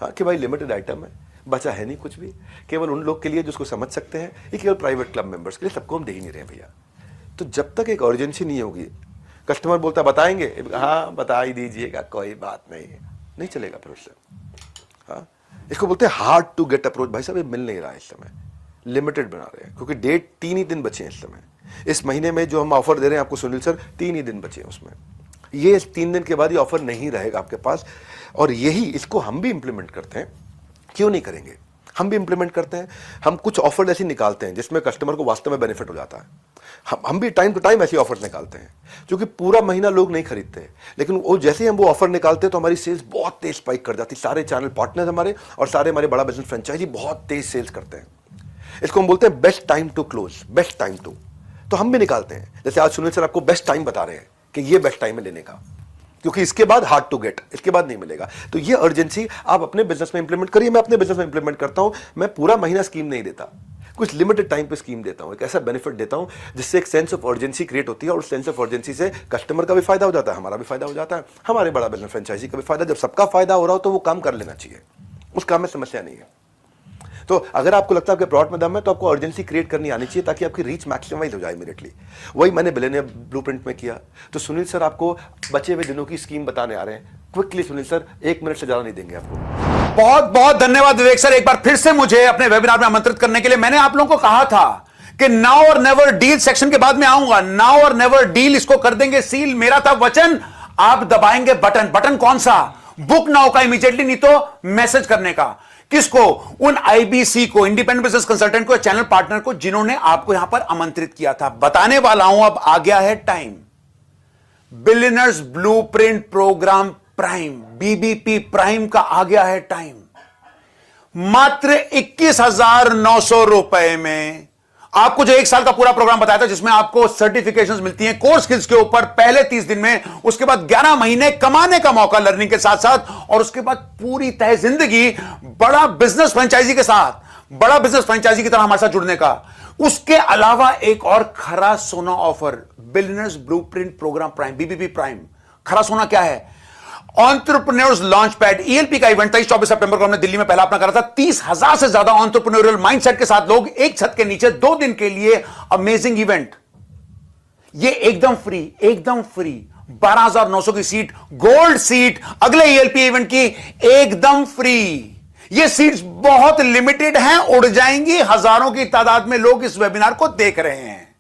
S3: हाँ, कि भाई लिमिटेड आइटम है, बचा है नहीं कुछ भी, केवल उन लोग के लिए जिसको समझ सकते हैं, ये केवल प्राइवेट क्लब मेंबर्स के लिए, सबको हम दे ही नहीं रहे भैया। तो जब तक एक अर्जेंसी नहीं होगी, कस्टमर बोलता बताएंगे, हाँ बता ही दीजिएगा, कोई बात नहीं चलेगा फिर उससे। हाँ, इसको बोलते हैं हार्ड टू गेट अप्रोच। भाई साहब ये मिल नहीं रहा है इस समय, लिमिटेड बना रहे हैं क्योंकि डेट 3 ही दिन बचे हैं इस समय। इस महीने में जो हम ऑफर दे रहे हैं आपको सुनील सर, 3 ही दिन बचे हैं उसमें। ये 3 दिन के बाद ये ऑफर नहीं रहेगा आपके पास, और यही इसको हम भी इंप्लीमेंट करते हैं। क्यों नहीं करेंगे? हम भी इंप्लीमेंट करते हैं। हम कुछ ऑफर ऐसे निकालते हैं जिसमें कस्टमर को वास्तव में बेनिफिट हो जाता है। हम भी टाइम टू टाइम ऐसी ऑफर्स निकालते हैं, क्योंकि पूरा महीना लोग नहीं खरीदते, लेकिन वो जैसे ही हम वो ऑफर निकालते हैं तो हमारी सेल्स बहुत तेज स्पाइक कर जाती है। सारे चैनल पार्टनर्स हमारे और सारे हमारे बड़ा बिजनेस फ्रेंचाइजी बहुत तेज सेल्स करते हैं। इसको हम बोलते हैं best time to close, best time to. तो हम भी निकालते हैं, जैसे आज सुनील सर आपको बेस्ट टाइम बता रहे हैं कि ये बेस्ट टाइम है लेने का, क्योंकि इसके बाद हार्ड टू गेट, इसके बाद नहीं मिलेगा। तो ये अर्जेंसी आप अपने बिजनेस में इंप्लीमेंट करिए। मैं अपने बिजनेस में इंप्लीमेंट करता हूं। मैं पूरा महीना स्कीम नहीं देता, कुछ लिमिटेड टाइम पे स्कीम देता हूं, एक ऐसा बेनिफिट देता हूं जिससे एक सेंस ऑफ अर्जेंसी क्रिएट होती है, और उस सेंस ऑफ अर्जेंसी से कस्टमर का भी फायदा हो जाता है, हमारा भी फायदा हो जाता है, हमारे बड़ा बिजनेस फ्रेंचाइजी का भी फायदा। जब सबका फायदा हो रहा हो तो वो काम कर लेना चाहिए, उस काम में समस्या नहीं है। तो अगर आपको लगता है कि प्रोडक्ट में दम है तो आपको अर्जेंसी क्रिएट करनी आनी चाहिए ताकि आपकी रीच मैक्सिमाइज हो जाए इमीडिएटली। वही मैंने बिलियनियर ब्लूप्रिंट में किया। तो सुनील सर आपको बचे हुए दिनों की स्कीम बताने आ रहे हैं। क्विकली सुनील सर, 1 मिनट से ज्यादा नहीं देंगे आपको।
S1: बहुत बहुत धन्यवाद विवेक सर, एक बार फिर से मुझे अपने वेबिनार में आमंत्रित करने के लिए। मैंने आप लोगों को कहा था कि नाउ और नेवर डील सेक्शन के बाद में आऊंगा। नाउ और नेवर डील, इसको कर देंगे सील, मेरा था वचन। आप दबाएंगे बटन। बटन कौन सा? बुक नाउ का इमीडिएटली, नहीं तो मैसेज करने का। किसको? उन आईबीसी को, इंडिपेंडेंट बिजनेस कंसल्टेंट को, चैनल पार्टनर को, जिन्होंने आपको यहां पर आमंत्रित किया था। बताने वाला हूं, अब आ गया है time. Billionaires blueprint program prime, BBP prime का आ गया है टाइम। मात्र 21,900 रुपए में आपको जो 1 साल का पूरा प्रोग्राम बताया था, जिसमें आपको सर्टिफिकेशंस मिलती हैं कोर्स स्किल्स के ऊपर पहले 30 दिन में, उसके बाद 11 महीने कमाने का मौका लर्निंग के साथ साथ, और उसके बाद पूरी तय जिंदगी बड़ा बिजनेस फ्रेंचाइजी के साथ, बड़ा बिजनेस फ्रेंचाइजी की तरह हमारे साथ जुड़ने का। उसके अलावा एक और खरा सोना offer, billionaires blueprint program prime, BBP prime. खरा सोना क्या है? एंटरप्रेन्योर्स लॉन्च पैड, ईएलपी का इवेंट 23-24 सितंबर को हमने दिल्ली में पहला अपना करा था। 30,000 से ज्यादा एंटरप्रेन्योरियल माइंडसेट के साथ लोग एक छत के नीचे 2 दिन के लिए, अमेजिंग इवेंट। ये एकदम फ्री, एकदम फ्री। 12,900 की सीट, गोल्ड सीट, अगले ईएलपी इवेंट की एकदम फ्री। ये सीट्स बहुत लिमिटेड हैं, उड़ जाएंगी। हजारों की तादाद में लोग इस वेबिनार को देख रहे हैं।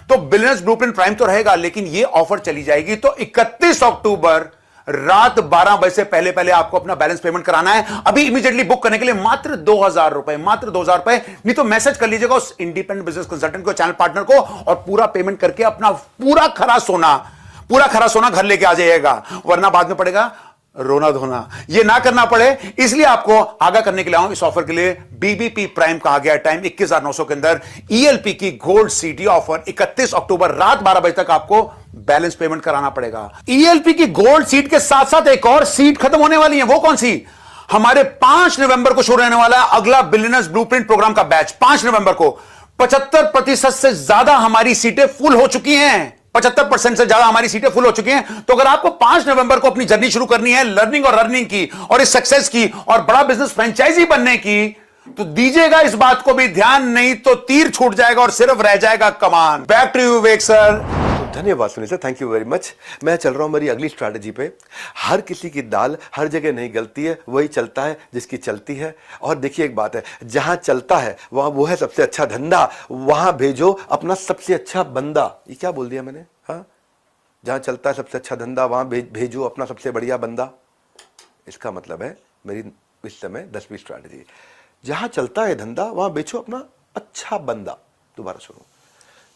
S1: तो बिलियनर्स ब्लूप्रिंट प्राइम तो रहेगा, लेकिन ये ऑफर चली जाएगी। तो 31 अक्टूबर रात 12 बजे से पहले पहले आपको अपना बैलेंस पेमेंट कराना है। अभी इमीडिएटली बुक करने के लिए मात्र 2,000 रुपए, मात्र 2,000 रुपए। नहीं तो मैसेज कर लीजिएगा उस इंडिपेंडेंट बिजनेस कंसल्टेंट को, चैनल पार्टनर को, और पूरा पेमेंट करके अपना पूरा खरा सोना घर लेके आ जाइएगा। वरना बाद में पड़ेगा रोना धोना। ये ना करना पड़े, इसलिए आपको आगाह करने के लिए आऊं इस ऑफर के लिए। बीबीपी प्राइम का आ गया टाइम 21,900 के अंदर ईएलपी की गोल्ड सीडी ऑफर 31 अक्टूबर रात 12 बजे तक आपको बैलेंस पेमेंट कराना पड़ेगा। ईएलपी की गोल्ड सीट के साथ साथ एक और सीट खत्म होने वाली है। वो कौन सी? हमारे 5 नवंबर को शुरू रहने वाला अगला बिलियनर्स ब्लूप्रिंट प्रोग्राम का बैच। 5 नवंबर को 75% से ज्यादा हमारी सीटें फुल हो चुकी हैं। 75% से ज्यादा हमारी सीटें फुल हो चुकी हैं। तो अगर आपको 5 नवंबर को अपनी जर्नी शुरू करनी है लर्निंग और अर्निंग की, और इस सक्सेस की, और बड़ा बिजनेस फ्रेंचाइजी बनने की, तो दीजिएगा इस बात को भी ध्यान, नहीं तो तीर छूट जाएगा और सिर्फ रह जाएगा कमान। Back to you Vivek sir.
S3: धन्यवाद Sunil sir, thank you very much. मैं चल रहा हूं मेरी अगली स्ट्रैटेजी पे। हर किसी की दाल हर जगह नहीं गलती है, वही चलता है जिसकी चलती है। और देखिए एक बात है, जहां चलता है वहां वो है सबसे अच्छा धंधा, वहां भेजो अपना सबसे अच्छा बंदा। ये क्या बोल दिया मैंने? हाँ, जहां चलता है सबसे अच्छा धंधा वहां भेजो अपना सबसे बढ़िया बंदा। इसका मतलब है मेरी इस समय 10वीं स्ट्रैटेजी, जहां चलता है धंधा वहां बेचो अपना अच्छा बंदा। दोबारा सुनो,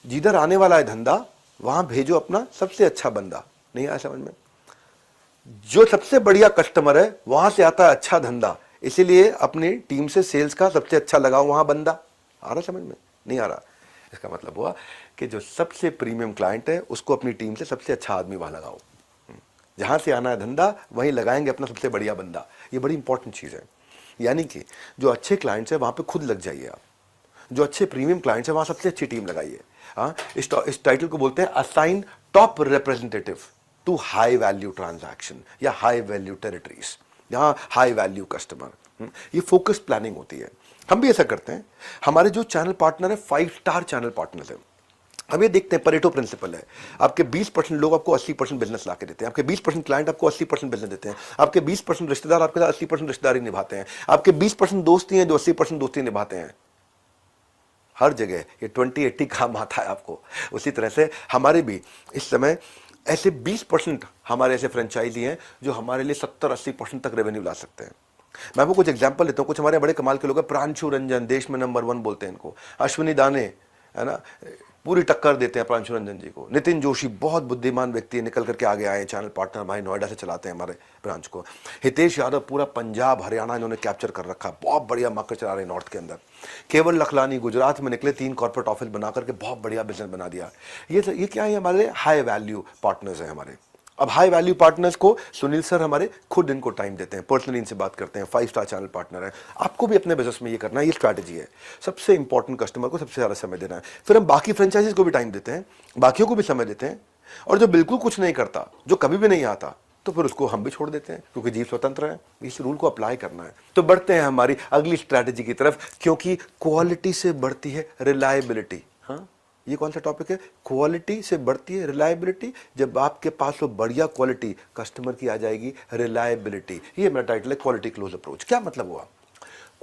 S3: जिधर आने वाला है धंधा वहां भेजो अपना सबसे अच्छा बंदा। नहीं आया समझ में? जो सबसे बढ़िया कस्टमर है वहां से आता है अच्छा धंधा, इसीलिए अपनी टीम से सेल्स का सबसे अच्छा लगाओ वहां बंदा। आ रहा समझ में? नहीं आ रहा? इसका मतलब हुआ कि जो सबसे प्रीमियम क्लाइंट है उसको अपनी टीम से सबसे अच्छा आदमी वहां लगाओ। जहां से आना है धंधा वहीं लगाएंगे अपना सबसे बढ़िया बंदा। ये बड़ी इंपॉर्टेंट चीज है। यानी कि जो अच्छे क्लाइंट्स है वहां पे खुद लग जाइए आप, जो अच्छे प्रीमियम क्लाइंट्स है वहां सबसे अच्छी टीम लगाइए। हाँ, इस टाइटल को बोलते हैं assign top representative to high value transaction या हाई वैल्यू टेरिटरीज, जहां हाई वैल्यू कस्टमर। ये फोकस प्लानिंग होती है। हम भी ऐसा करते हैं। हमारे जो चैनल पार्टनर है 5 स्टार चैनल पार्टनर है। हम ये देखते हैं, परेटो प्रिंसिपल है, आपके 20% लोग आपको 80% बिजनेस ला के देते हैं, आपके 20% क्लाइंट आपको 80% बिजनेस देते हैं, आपके 20% रिश्तेदार आपके साथ 80% रिश्तेदारी निभाते हैं, आपके 20% दोस्ती हैं जो 80% दोस्ती निभाते हैं। हर जगह ये 20-80 काम आता है आपको। उसी तरह से हमारे भी इस समय ऐसे 20% हमारे ऐसे फ्रेंचाइजी हैं जो हमारे लिए 70-80% तक रेवेन्यू ला सकते हैं। मैं आपको कुछ एग्जांपल लेता हूँ। कुछ हमारे बड़े कमाल के लोग हैं, प्रांशु रंजन देश में नंबर 1 बोलते हैं इनको, अश्विनी दाने, है ना, पूरी टक्कर देते हैं प्रांशु रंजन जी को। नितिन जोशी बहुत बुद्धिमान व्यक्ति है, निकल करके आगे आए, चैनल पार्टनर भाई नोएडा से चलाते हैं हमारे ब्रांच को। हितेश यादव पूरा पंजाब हरियाणा इन्होंने कैप्चर कर रखा, बहुत बढ़िया मार्केट चला रहे हैं नॉर्थ के अंदर। केवल लखलानी गुजरात में निकले, 3 कॉर्पोरेट ऑफिस बना करके बहुत बढ़िया बिजनेस बना दिया। ये क्या है, हमारे हाई वैल्यू पार्टनर्स हैं हमारे। अब हाई वैल्यू पार्टनर्स को सुनील सर हमारे खुद इनको टाइम देते हैं, पर्सनली इनसे बात करते हैं, 5 स्टार चैनल पार्टनर है। आपको भी अपने बिजनेस में ये करना है, ये स्ट्रैटेजी है। सबसे इंपॉर्टेंट कस्टमर को सबसे ज़्यादा समय देना है। फिर हम बाकी फ्रेंचाइजीज को भी टाइम देते हैं, बाकियों को भी समय देते हैं। और जो बिल्कुल कुछ नहीं करता, जो कभी भी नहीं आता, तो फिर उसको हम भी छोड़ देते हैं, क्योंकि जीव स्वतंत्र है। इस रूल को अप्लाई करना है। तो बढ़ते हैं हमारी अगली स्ट्रैटेजी की तरफ, क्योंकि क्वालिटी से बढ़ती है रिलायबिलिटी। हाँ, ये कौन सा टॉपिक है? क्वालिटी से बढ़ती है रिलायबिलिटी। जब आपके पास वो बढ़िया क्वालिटी कस्टमर की आ जाएगी, रिलायबिलिटी। ये मेरा टाइटल है, क्वालिटी क्लोज अप्रोच। क्या मतलब हुआ?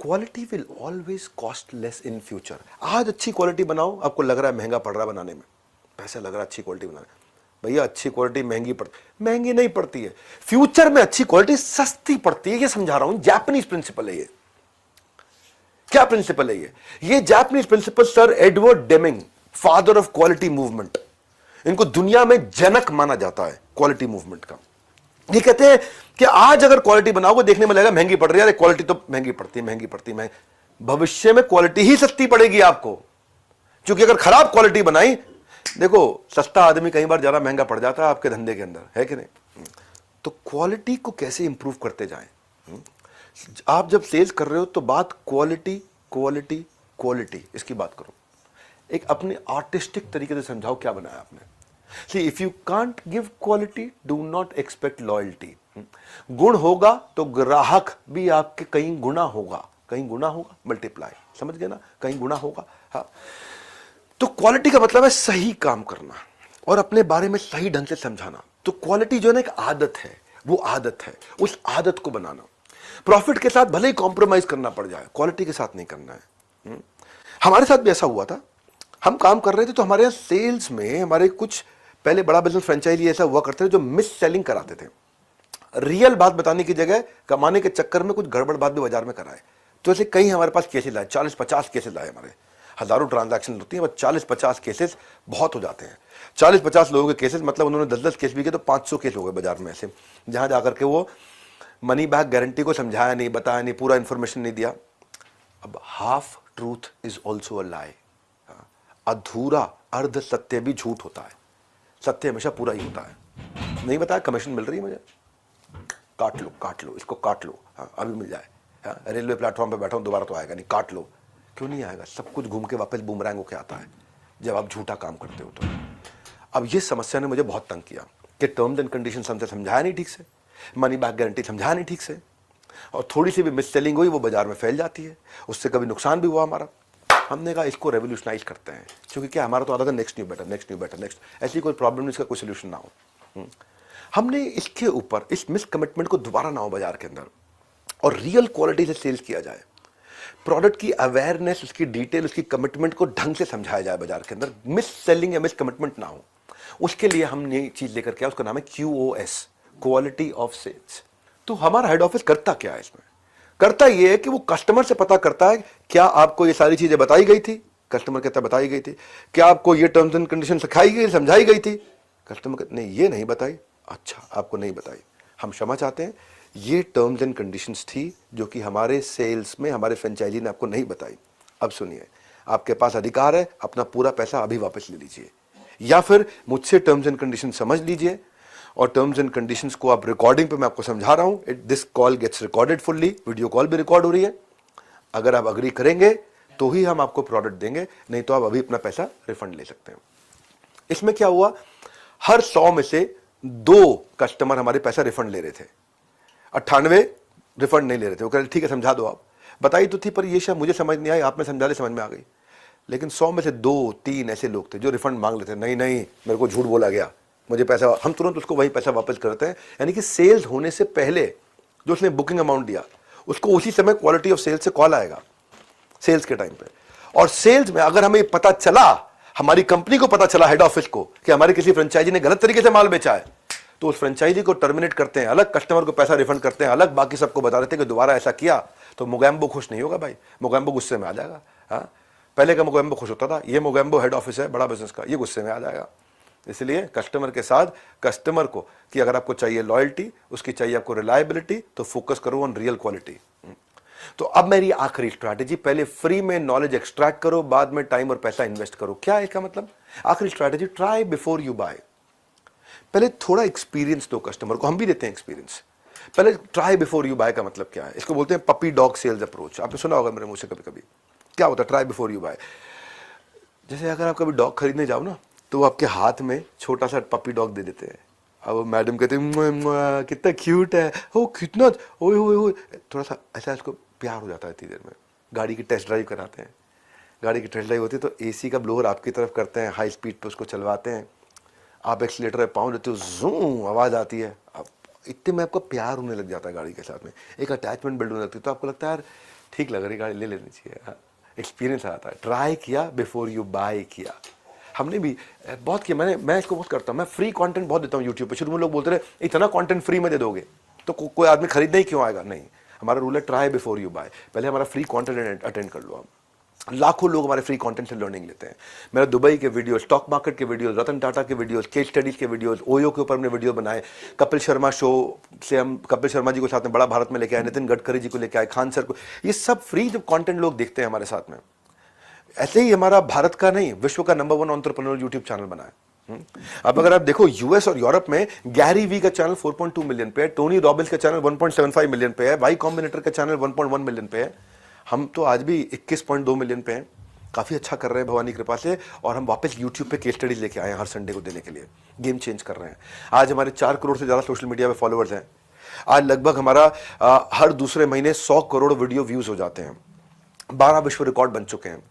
S3: Quality will always cost less in future. आज अच्छी क्वालिटी बनाओ, आपको लग रहा है महंगा पड़ रहा है बनाने में, पैसा लग रहा है अच्छी क्वालिटी बनाने में। भैया अच्छी क्वालिटी महंगी नहीं पड़ती है। फ्यूचर में अच्छी क्वालिटी सस्ती पड़ती है, ये समझा रहा हूं। जापानीज प्रिंसिपल है ये। क्या प्रिंसिपल है ये Japanese principle sir Edward Deming, father of quality movement, इनको दुनिया में जनक माना जाता है क्वालिटी मूवमेंट का। ये कहते हैं कि आज अगर क्वालिटी बनाओगे, देखने में लगेगा महंगी पड़ रही है, अरे क्वालिटी तो महंगी पड़ती है। भविष्य में क्वालिटी ही सस्ती पड़ेगी आपको, क्योंकि अगर खराब क्वालिटी बनाई, देखो सस्ता आदमी कई बार ज्यादा महंगा पड़ जाता है आपके धंधे के अंदर, है कि नहीं? तो क्वालिटी को कैसे इंप्रूव करते जाएं? आप जब सेल्स कर रहे हो तो बात क्वालिटी क्वालिटी क्वालिटी इसकी बात करो। एक अपने आर्टिस्टिक तरीके से समझाओ क्या बनाया आपने। See if you can't give quality, do not expect loyalty. गुण होगा तो ग्राहक भी आपके कहीं गुना होगा, मल्टीप्लाई, समझ गए ना, कहीं गुना होगा। हाँ, तो क्वालिटी का मतलब है सही काम करना और अपने बारे में सही ढंग से समझाना। तो क्वालिटी जो है ना एक आदत है, वो आदत है, उस आदत को बनाना। प्रॉफिट के साथ भले ही कॉम्प्रोमाइज करना पड़ जाए, क्वालिटी के साथ नहीं करना है। हमारे साथ भी ऐसा हुआ था। हम काम कर रहे थे तो हमारे यहाँ सेल्स में हमारे कुछ पहले बड़ा बिजनेस फ्रेंचाइजी ऐसा हुआ करते थे जो मिस सेलिंग कराते थे। रियल बात बताने की जगह कमाने के चक्कर में कुछ गड़बड़ बात भी बाजार में कराए। तो ऐसे कई हमारे पास केसेस आए, 40-50 केसेस आए। हमारे हजारों ट्रांजैक्शन होती हैं, बस 40-50 केसेस बहुत हो जाते हैं। 40-50 लोगों के केसेस, मतलब उन्होंने 10-10 केस भी किए तो 500 केस हो गए बाजार में ऐसे, जहां जाकर के वो मनी बैक गारंटी को समझाया नहीं, बताया नहीं, पूरा इंफॉर्मेशन नहीं दिया। अब half truth is also a lie. अधूरा अर्ध सत्य भी झूठ होता है, सत्य हमेशा पूरा ही होता है। नहीं बताया, कमीशन मिल रही है मुझे, काट लो इसको, काट लो। हाँ, अभी मिल जाए। हाँ, रेलवे प्लेटफॉर्म पे बैठा हूं, दोबारा तो आएगा नहीं, काट लो। क्यों नहीं आएगा? सब कुछ घूम के वापस बूमरैंग होके आता है जब आप झूठा काम करते हो तो। अब ये समस्या ने मुझे बहुत तंग किया कि टर्म्स एंड कंडीशन हमसे समझाया नहीं ठीक से, मनी बैक गारंटी समझाया नहीं ठीक से, और थोड़ी सी भी मिस सेलिंग हुई वो बाजार में फैल जाती है, उससे कभी नुकसान भी हुआ हमारा। हमने कहा इसको रेवोल्यूशनाइज करते हैं, क्योंकि क्या हमारा तो आता था नेक्स्ट न्यू बेटर, ऐसी कोई प्रॉब्लम नहीं, इसका कोई सोल्यूशन ना हो। हमने इसके ऊपर इस मिस कमिटमेंट को दोबारा ना हो बाजार के अंदर, और रियल क्वालिटी से सेल्स किया जाए। प्रोडक्ट की अवेयरनेस, उसकी डिटेल, उसकी कमिटमेंट को ढंग से समझाया जाए बाजार के अंदर, मिस सेलिंग या मिस कमिटमेंट ना हो। उसके लिए हमने चीज लेकर के, उसका नाम है QoS, क्वालिटी ऑफ सेल्स। तो हमारा हेड ऑफिस करता क्या है इसमें? करता यह है कि वो कस्टमर से पता करता है क्या आपको ये सारी चीजें बताई गई थी। कस्टमर कहता बताई गई थी। क्या आपको ये टर्म्स एंड कंडीशन सिखाई गई, समझाई गई थी? कस्टमर कहता नहीं, ये नहीं बताई। अच्छा, आपको नहीं बताई, हम क्षमा चाहते हैं, ये टर्म्स एंड कंडीशंस थी जो कि हमारे सेल्स में हमारे फ्रेंचाइजी ने आपको नहीं बताई। अब सुनिए, आपके पास अधिकार है, अपना पूरा पैसा अभी वापस ले लीजिए, या फिर मुझसे टर्म्स एंड कंडीशन समझ लीजिए, और टर्म्स एंड कंडीशंस को आप रिकॉर्डिंग पे मैं आपको समझा रहा हूं। This call gets recorded fully, video call भी रिकॉर्ड हो रही है। अगर आप अग्री करेंगे तो ही हम आपको प्रोडक्ट देंगे, नहीं तो आप अभी अपना पैसा रिफंड ले सकते हैं। इसमें क्या हुआ, हर 100 में से 2 कस्टमर हमारे पैसा रिफंड ले रहे थे, 98 रिफंड नहीं ले रहे थे। वो कह रहे ठीक है समझा दो, आप बताई तो थी पर ये शायद मुझे समझ नहीं आई, आपने समझा ले, समझ में आ गई। लेकिन 100 में से 2-3 ऐसे लोग थे जो रिफंड मांग लेते, नहीं मेरे को झूठ बोला गया, मुझे पैसा, हम तुरंत उसको वही पैसा वापस करते हैं। यानी कि सेल्स होने से पहले जो उसने बुकिंग अमाउंट दिया, उसको उसी समय क्वालिटी ऑफ सेल्स से कॉल आएगा सेल्स के टाइम पे। और सेल्स में अगर हमें पता चला, हमारी कंपनी को पता चला, हेड ऑफिस को, कि हमारे किसी फ्रेंचाइजी ने गलत तरीके से माल बेचा है, तो उस फ्रेंचाइजी को टर्मिनेट करते हैं, अलग कस्टमर को पैसा रिफंड करते हैं, अलग बाकी सबको बता देते हैं कि दोबारा ऐसा किया तो मोगैम्बो खुश नहीं होगा भाई, मोगैम्बो गुस्से में आ जाएगा। हाँ, पहले का मोगैम्बो खुश होता था, ये मोगैम्बो हेड ऑफिस है बड़ा बिजनेस का, ये गुस्से में आ जाएगा। इसलिए कस्टमर के साथ कस्टमर को कि अगर आपको चाहिए लॉयल्टी, उसकी चाहिए आपको रिलायबिलिटी, तो फोकस करो ऑन रियल क्वालिटी। तो अब मेरी आखिरी स्ट्रैटेजी, पहले फ्री में नॉलेज एक्सट्रैक्ट करो, बाद में टाइम और पैसा इन्वेस्ट करो। क्या है इसका मतलब? आखिरी strategy, try before you buy. पहले थोड़ा एक्सपीरियंस दो कस्टमर को, हम भी देते हैं एक्सपीरियंस। पहले ट्राई बिफोर यू बाय का मतलब क्या है? इसको बोलते हैं पपी डॉग सेल्स अप्रोच। आपने सुना होगा मेरे मुंह से कभी कभी। क्या होता है ट्राई बिफोर यू बाय? जैसे अगर आप कभी डॉग खरीदने जाओ ना, तो वो आपके हाथ में छोटा सा पपी डॉग दे देते हैं। अब मैडम कहते हैं "मुआ, मुआ, कितना क्यूट है, ओ कितना, ओए ओए ओए", थोड़ा सा ऐसा इसको प्यार हो जाता है इतनी देर में। गाड़ी की टेस्ट ड्राइव कराते हैं, गाड़ी की टेस्ट ड्राइव होती है तो एसी का ब्लोअर आपकी तरफ करते हैं, हाई स्पीड पे उसको चलवाते हैं, आप एक्सीलेटर पे पाँव देते हो, जूम आवाज़ आती है, अब इतने में आपको प्यार होने लग जाता है गाड़ी के साथ में, एक अटैचमेंट बिल्ड होने लगती है, तो आपको लगता है यार ठीक लग रही गाड़ी, ले लेनी चाहिए। एक्सपीरियंस आता है। ट्राई किया बिफोर यू बाय किया। हमने भी बहुत किया, मैं इसको बहुत करता हूँ। मैं फ्री कंटेंट बहुत देता हूँ यूट्यूब पे। शुरू में लोग बोलते रहे इतना कंटेंट फ्री में दे दोगे तो कोई आदमी खरीदने ही क्यों आएगा? नहीं, हमारा रूल है ट्राई बिफोर यू बाय। पहले हमारा फ्री कंटेंट अटेंड कर लो आप। लाखों लोग हमारे फ्री कंटेंट से लर्निंग लेते हैं। मेरा दुबई के वीडियो, स्टॉक मार्केट के वीडियोस, रतन टाटा के वीडियोस, केस स्टडीज के वीडियोस, ओयो के ऊपर हमने वीडियो बनाए, कपिल शर्मा शो से हम कपिल शर्मा जी को साथ में बड़ा भारत में लेके आए, नितिन गडकरी जी को लेके आए, खान सर को, ये सब फ्री जब कंटेंट लोग देखते हैं हमारे साथ में। ऐसे ही हमारा भारत का नहीं, विश्व का नंबर 1 एंटरप्रेन्योर यूट्यूब चैनल बना है। अब अगर आप देखो यूएस और यूरोप में गैरी वी का चैनल 4.2 मिलियन पे है, टोनी रॉबिन्स का चैनल 1.75 मिलियन पे है, वाई कॉम्बिनेटर का चैनल 1.1 मिलियन पे है। हम तो आज भी 21.2 मिलियन पे हैं। काफ़ी अच्छा कर रहे हैं भगवान की कृपा से। और हम वापस यूट्यूब पे केस स्टडीज लेके आए हैं हर संडे को देने के लिए। गेम चेंज कर रहे हैं। आज हमारे 4 करोड़ से ज़्यादा सोशल मीडिया पे फॉलोअर्स हैं। आज लगभग हमारा हर दूसरे महीने 100 करोड़ वीडियो व्यूज़ हो जाते हैं। 12 विश्व रिकॉर्ड बन चुके हैं।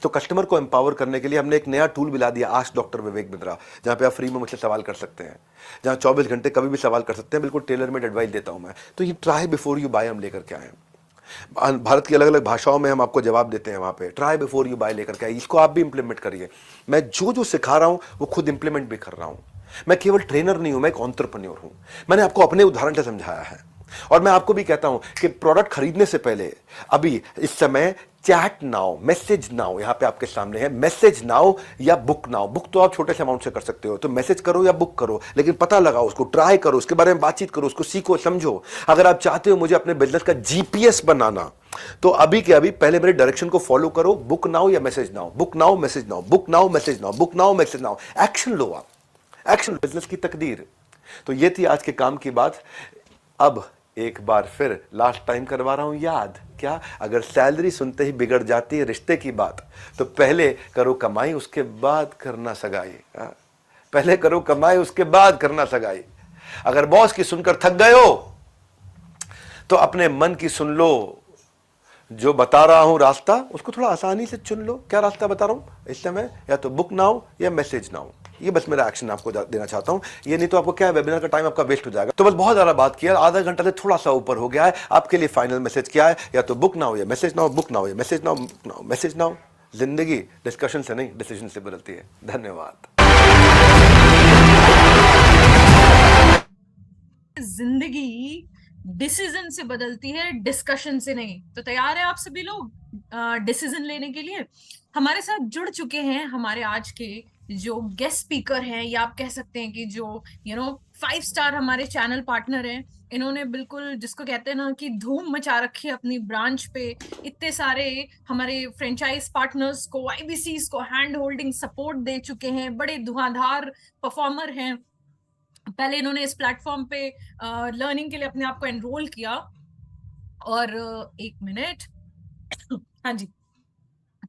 S3: तो कस्टमर को एम्पावर करने के लिए हमने एक नया टूल भी ला दिया, आस्क डॉक्टर विवेक बिंद्रा, जहाँ पे आप फ्री में मुझसे सवाल कर सकते हैं, जहाँ 24 घंटे कभी भी सवाल कर सकते हैं। बिल्कुल टेलर मेड एडवाइस देता हूँ मैं। तो ये ट्राई बिफोर यू बाय हम लेकर के आए हैं। भारत की अलग अलग भाषाओं में हम आपको जवाब देते हैं वहाँ पे। ट्राई बिफोर यू बाय लेकर के आए, इसको आप भी इंप्लीमेंट करिए। मैं जो सिखा रहा हूँ वो खुद इंप्लीमेंट भी कर रहा हूँ। मैं केवल ट्रेनर नहीं हूँ, मैं एक एंटरप्रेन्योर हूँ। मैंने आपको अपने उदाहरण से समझाया है। और मैं आपको भी कहता हूं कि प्रोडक्ट खरीदने से पहले अभी इस समय चैट नाउ, मैसेज नाउ यहां पे आपके सामने है। मैसेज नाउ या बुक नाउ। बुक तो आप छोटे से अमाउंट से कर सकते हो, तो मैसेज करो या बुक करो, लेकिन पता लगाओ, उसको ट्राई करो, उसके बारे में बातचीत करो, उसको सीखो, समझो। अगर आप चाहते हो मुझे अपने बिजनेस का जीपीएस बनाना, तो अभी के अभी पहले मेरे डायरेक्शन को फॉलो करो। बुक नाउ या message now, book now message now, book now message now, book now message now. Action लो आप, एक्शन। बिजनेस की तकदीर। तो ये थी आज के काम की बात। अब एक बार फिर लास्ट टाइम करवा रहा हूं याद। क्या? अगर सैलरी सुनते ही बिगड़ जाती है रिश्ते की बात, तो पहले करो कमाई, उसके बाद करना सगाई। पहले करो कमाई, उसके बाद करना सगाई। अगर बॉस की सुनकर थक गए हो तो अपने मन की सुन लो। जो बता रहा हूं रास्ता, उसको थोड़ा आसानी से चुन लो। क्या रास्ता बता रहा हूं इस समय? या तो बुक नाउ या मैसेज नाउ। ये बस मेरा एक्शन आपको देना चाहता हूं। ये नहीं तो आपको क्या है, वेबिनार का टाइम आपका वेस्ट हो जाएगा। तो बस बहुत ज्यादा बात किया, आधा घंटा से थोड़ा सा ऊपर हो गया है। आपके लिए फाइनल मैसेज क्या है? या तो बुक नाउ या मैसेज नाउ, बुक नाउ या message now, book now message now. जिंदगी डिस्कशन से नहीं, डिसीजन से बदलती है। धन्यवाद।
S2: जिंदगी डिसीजन से बदलती है, डिस्कशन से नहीं। तो तैयार है आप सभी लोग डिसीजन लेने के लिए? हमारे साथ जुड़ चुके हैं हमारे आज के जो गेस्ट स्पीकर हैं, या आप कह सकते हैं कि जो 5 स्टार हमारे चैनल पार्टनर हैं। इन्होंने बिल्कुल जिसको कहते हैं ना कि धूम मचा रखी है अपनी ब्रांच पे। इतने सारे हमारे फ्रेंचाइज पार्टनर्स को, आईबीसीज को हैंड होल्डिंग सपोर्ट दे चुके हैं। बड़े धुआंधार परफॉर्मर हैं। पहले इन्होंने इस प्लेटफॉर्म पे लर्निंग के लिए अपने आप को एनरोल किया। और एक मिनट हाँ जी।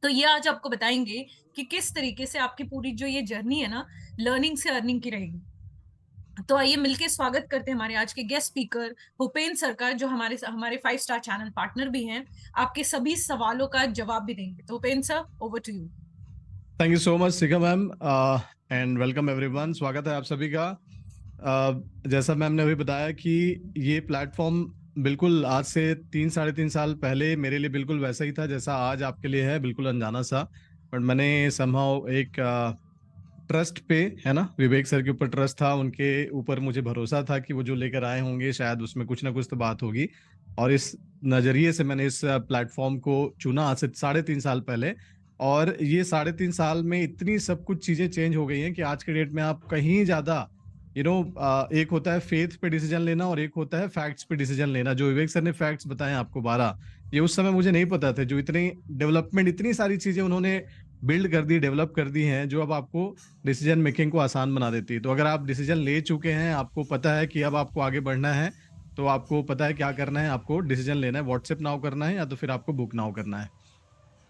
S2: तो ये आज आपको बताएंगे कि किस तरीके से आपकी पूरी जो ये जर्नी है ना, लर्निंग से अर्निंग की रहेगी। तो आइए मिलके स्वागत करते हैं हमारे आज के गेस्ट स्पीकर भूपेंद्र सर का, जो हमारे 5 स्टार चैनल पार्टनर भी हैं। आपके सभी सवालों का जवाब भी देंगे। तो Bhupendra sir, over to you.
S4: Thank you so much Shikha ma'am and welcome everyone. स्वागत है आप सभी का। जैसा मैम ने अभी बताया कि ये प्लेटफॉर्म बिल्कुल आज से 3-3.5 साल पहले मेरे लिए बिल्कुल वैसा ही था जैसा आज आपके लिए है, बिल्कुल अनजाना सा। बट मैंने समहाउ एक ट्रस्ट पे, है ना, विवेक सर के ऊपर ट्रस्ट था, उनके ऊपर मुझे भरोसा था कि वो जो लेकर आए होंगे शायद उसमें कुछ ना कुछ तो बात होगी। और इस नजरिए से मैंने इस प्लेटफॉर्म को चुना आज से 3.5 साल पहले। और ये 3.5 साल में इतनी सब कुछ चीजें चेंज हो गई हैं कि आज के डेट में आप कहीं ज्यादा एक होता है फेथ पे डिसीजन लेना और एक होता है फैक्ट्स पे डिसीजन लेना। जो विवेक सर ने फैक्ट्स बताए आपको 12, ये उस समय मुझे नहीं पता थे। जो इतनी डेवलपमेंट, इतनी सारी चीजें उन्होंने बिल्ड कर दी, डेवलप कर दी हैं, जो अब आपको डिसीजन मेकिंग को आसान बना देती है। तो अगर आप डिसीजन ले चुके हैं, आपको पता है कि अब आपको आगे बढ़ना है, तो आपको पता है क्या करना है, आपको डिसीजन लेना है, व्हाट्सएप नाउ करना है या तो फिर आपको बुक नाउ करना है।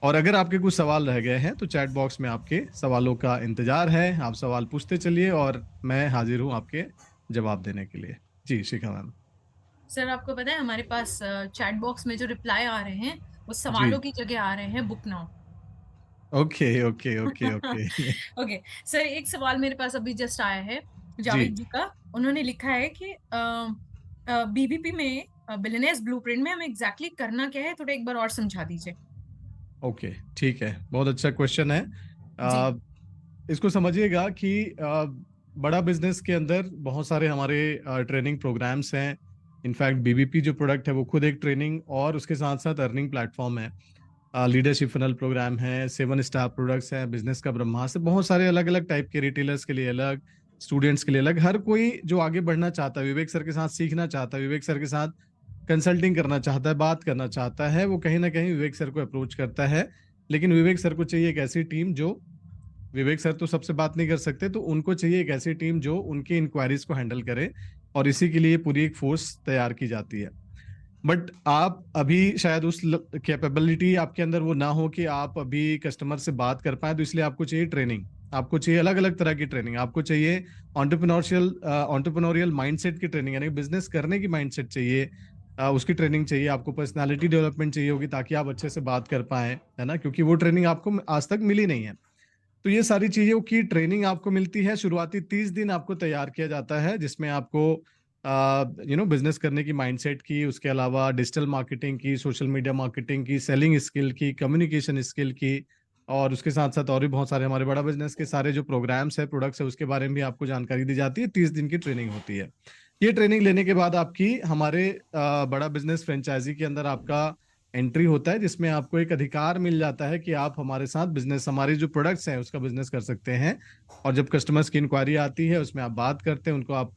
S4: और अगर आपके कुछ सवाल रह गए हैं तो चैट बॉक्स में आपके सवालों का इंतजार है, आप सवाल पूछते चलिए और मैं हाजिर हूं आपके जवाब देने के लिए। जी शिखा मैम।
S2: सर आपको पता है हमारे पास चैट बॉक्स में जो रिप्लाई आ रहे हैं वो
S4: जी।
S2: सवालों की जगह आ रहे हैं book now.
S4: Okay okay okay okay.
S2: Okay sir, एक सवाल मेरे पास अभी जस्ट आया है
S4: जी।
S2: जावेद जी का। उन्होंने लिखा है कि बीबीपी में बिलियनेयर्स ब्लूप्रिंट में हमें एग्जैक्टली करना क्या है, थोड़ा एक बार और समझा दीजिए।
S4: ओके ठीक है, बहुत अच्छा क्वेश्चन है।
S2: जी।
S4: आ, इसको समझिएगा कि बड़ा बिजनेस के अंदर बहुत सारे हमारे ट्रेनिंग प्रोग्राम्स हैं। इनफैक्ट बीबीपी जो प्रोडक्ट है वो खुद एक ट्रेनिंग और उसके साथ साथ अर्निंग प्लेटफॉर्म है। लीडरशिप फनल प्रोग्राम है, 7 स्टार प्रोडक्ट्स हैं, बिजनेस का ब्रह्मास्त्र, बहुत सारे अलग अलग टाइप के, रिटेलर्स के लिए अलग, स्टूडेंट्स के लिए अलग। हर कोई जो आगे बढ़ना चाहता है, विवेक सर के साथ सीखना चाहता है, विवेक सर के साथ कंसल्टिंग करना चाहता है, बात करना चाहता है, वो कहीं ना कहीं विवेक सर को अप्रोच करता है। लेकिन विवेक सर को चाहिए एक ऐसी टीम जो, विवेक सर तो सबसे बात नहीं कर सकते, तो उनको चाहिए एक ऐसी टीम जो उनकी इंक्वायरीज को हैंडल करे। और इसी के लिए पूरी एक फोर्स तैयार की जाती है। बट आप अभी शायद उस कैपेबिलिटी आपके अंदर वो ना हो कि आप अभी कस्टमर से बात कर पाए, तो इसलिए आपको चाहिए ट्रेनिंग, आपको चाहिए अलग अलग तरह की ट्रेनिंग, आपको चाहिए ऑन्टरप्रेन्योरियल माइंडसेट की ट्रेनिंग, यानी बिजनेस करने की माइंडसेट चाहिए, उसकी ट्रेनिंग चाहिए। आपको पर्सनालिटी डेवलपमेंट चाहिए होगी ताकि आप अच्छे से बात कर पाए, है ना, क्योंकि वो ट्रेनिंग आपको आज तक मिली नहीं है। तो ये सारी चीजों की ट्रेनिंग आपको मिलती है। शुरुआती 30 दिन आपको तैयार किया जाता है, जिसमें आपको बिजनेस करने की माइंडसेट की, उसके अलावा डिजिटल मार्केटिंग की, सोशल मीडिया मार्केटिंग की, सेलिंग स्किल की, कम्युनिकेशन स्किल की, और उसके साथ साथ और भी बहुत सारे हमारे बड़ा बिजनेस के सारे जो प्रोग्राम्स है, प्रोडक्ट्स है, उसके बारे में भी आपको जानकारी दी जाती है। 30 दिन की ट्रेनिंग होती है। ये ट्रेनिंग लेने के बाद आपकी हमारे बड़ा बिजनेस फ्रेंचाइजी के अंदर आपका एंट्री होता है, जिसमें आपको एक अधिकार मिल जाता है कि आप हमारे साथ बिजनेस, हमारी जो प्रोडक्ट्स हैं उसका बिजनेस कर सकते हैं। और जब कस्टमर्स की इंक्वायरी आती है उसमें आप बात करते हैं, उनको आप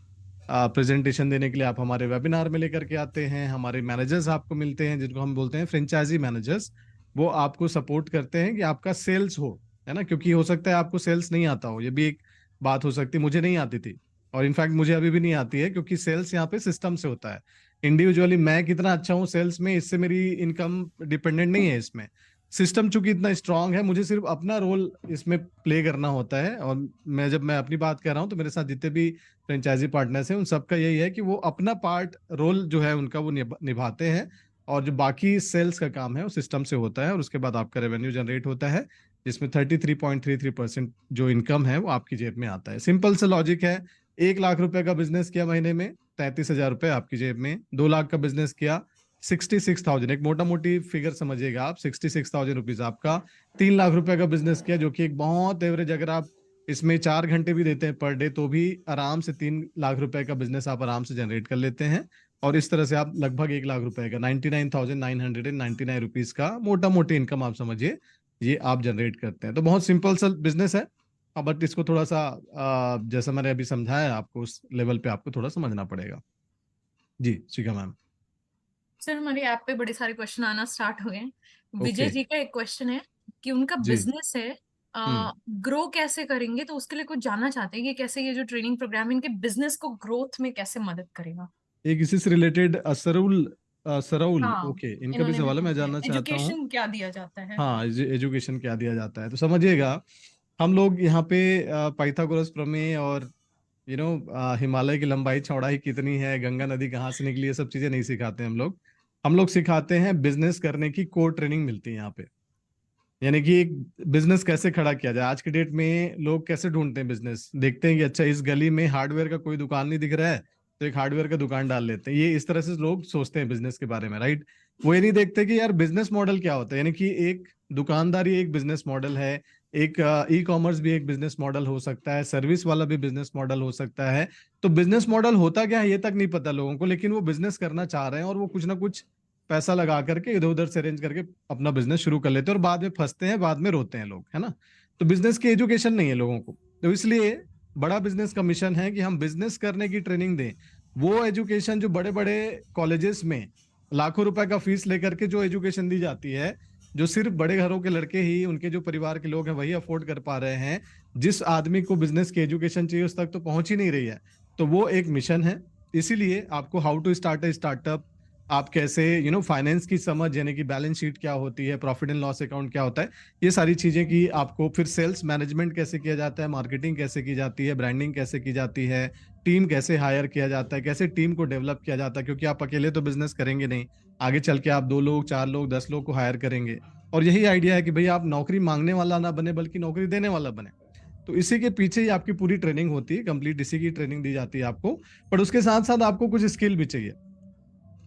S4: प्रेजेंटेशन देने के लिए आप हमारे वेबिनार में लेकर के आते हैं। हमारे मैनेजर्स आपको मिलते हैं, जिनको हम बोलते हैं फ्रेंचाइजी मैनेजर्स। वो आपको सपोर्ट करते हैं कि आपका सेल्स हो, है ना, क्योंकि हो सकता है आपको सेल्स नहीं आता हो, ये भी एक बात हो सकती है। मुझे नहीं आती थी और इनफैक्ट मुझे अभी भी नहीं आती है, क्योंकि सेल्स यहाँ पे सिस्टम से होता है। इंडिविजुअली मैं कितना अच्छा हूँ सेल्स में, इससे मेरी इनकम डिपेंडेंट नहीं है। इसमें सिस्टम चूंकि इतना स्ट्रांग है, मुझे सिर्फ अपना रोल इसमें प्ले करना होता है। और मैं अपनी बात कर रहा हूँ तो मेरे साथ जितने भी फ्रेंचाइजी पार्टनर्स हैं उन सबका यही है कि वो अपना पार्ट रोल जो है उनका वो निभाते हैं, और जो बाकी सेल्स का काम है वो सिस्टम से होता है। और उसके बाद आपका रेवेन्यू जनरेट होता है, जिसमें 33.33% जो इनकम है वो आपकी जेब में आता है। सिंपल सा लॉजिक है। 1 लाख रुपए का बिजनेस किया महीने में, 33,000 रुपए आपकी जेब में। 2 लाख का बिजनेस किया, 66,000, एक मोटा मोटी फिगर समझिएगा आप, 66,000 रुपीज आपका। 3 लाख रुपए का बिजनेस किया, जो कि एक बहुत एवरेज, अगर आप इसमें 4 घंटे भी देते हैं पर डे तो भी आराम से 3 लाख रुपए का बिजनेस आप आराम से जनरेट कर लेते हैं। और इस तरह से आप लगभग 1 लाख रुपए का, 99,999 रुपीज का मोटा मोटी इनकम आप समझिए, ये आप जनरेट करते हैं। तो बहुत सिंपल सा बिजनेस है। बट इसको थोड़ा सा जैसा मैंने अभी समझाया आपको, उस लेवल पे आपको थोड़ा समझना पड़ेगा। जी शिखा मैम।
S2: सर हमारी ऐप पे बड़े सारे क्वेश्चन आना स्टार्ट हो गए हैं। विजय
S4: ओके।
S2: जी का एक क्वेश्चन है कि उनका
S4: जी।
S2: बिजनेस है,
S4: हम्म।
S2: ग्रो कैसे करेंगे, तो उसके लिए कुछ जानना चाहते हैं कि कैसे ये जो ट्रेनिंग प्रोग्राम इनके बिजनेस को ग्रोथ में कैसे मदद करेगा।
S4: एक इसी से रिलेटेड सराउल,
S2: हाँ,
S4: ओके, इनका भी
S2: इन्होंने भी
S4: सवाल है, मैं
S2: पूछा है
S4: जानना चाहता हूँ।
S2: एजुकेशन क्या दिया जाता है।
S4: हाँ, एजुकेशन क्या दिया जाता है, तो समझिएगा हम लोग यहाँ पे पाइथागोरस प्रमेय और हिमालय की लंबाई चौड़ाई कितनी है, गंगा नदी कहाँ से निकली, ये सब चीजें नहीं सिखाते हम लोग सिखाते हैं बिजनेस करने की कोर ट्रेनिंग मिलती है यहाँ पे। यानी कि एक बिजनेस कैसे खड़ा किया जाए। आज के डेट में लोग कैसे ढूंढते हैं बिजनेस, देखते हैं कि अच्छा इस गली में हार्डवेयर का कोई दुकान नहीं दिख रहा है तो एक हार्डवेयर का दुकान डाल लेते हैं। ये इस तरह से लोग सोचते हैं बिजनेस के बारे में, राइट। वो ये नहीं देखते कि यार बिजनेस मॉडल क्या होता है, यानी कि एक दुकानदारी एक बिजनेस मॉडल है, एक ई कॉमर्स भी एक बिजनेस मॉडल हो सकता है, सर्विस वाला भी बिजनेस मॉडल हो सकता है। तो बिजनेस मॉडल होता क्या है ये तक नहीं पता लोगों को, लेकिन वो बिजनेस करना चाह रहे हैं और वो कुछ ना कुछ पैसा लगा करके इधर उधर से अरेंज करके अपना बिजनेस शुरू कर लेते हैं और बाद में फंसते हैं, बाद में रोते हैं लोग, है ना। तो बिजनेस की एजुकेशन नहीं है लोगों को, तो इसलिए बड़ा बिजनेस का मिशन है कि हम बिजनेस करने की ट्रेनिंग दें। वो एजुकेशन जो बड़े बड़े कॉलेजेस में लाखों रुपए का फीस लेकर के जो एजुकेशन दी जाती है, जो सिर्फ बड़े घरों के लड़के ही, उनके जो परिवार के लोग हैं वही अफोर्ड कर पा रहे हैं, जिस आदमी को बिजनेस की एजुकेशन चाहिए उस तक तो पहुंच ही नहीं रही है। तो वो एक मिशन है। इसीलिए आपको how to start a startup, आप कैसे फाइनेंस की समझ, यानी कि बैलेंस शीट क्या होती है, प्रॉफिट एंड लॉस अकाउंट क्या होता है, ये सारी चीजें की आपको, फिर सेल्स मैनेजमेंट कैसे किया जाता है, मार्केटिंग कैसे की जाती है, ब्रांडिंग कैसे की जाती है, टीम कैसे हायर किया जाता है, कैसे टीम को डेवलप किया जाता है, क्योंकि आप अकेले तो बिजनेस करेंगे नहीं, आगे चल के आप 2 लोग 4 लोग 10 लोग को हायर करेंगे। और यही आइडिया है कि भाई आप नौकरी मांगने वाला ना बने बल्कि नौकरी देने वाला बने। तो इसी के पीछे ही आपकी पूरी ट्रेनिंग होती है, कंप्लीट इसी की ट्रेनिंग दी जाती है आपको। पर उसके साथ साथ आपको कुछ स्किल भी चाहिए,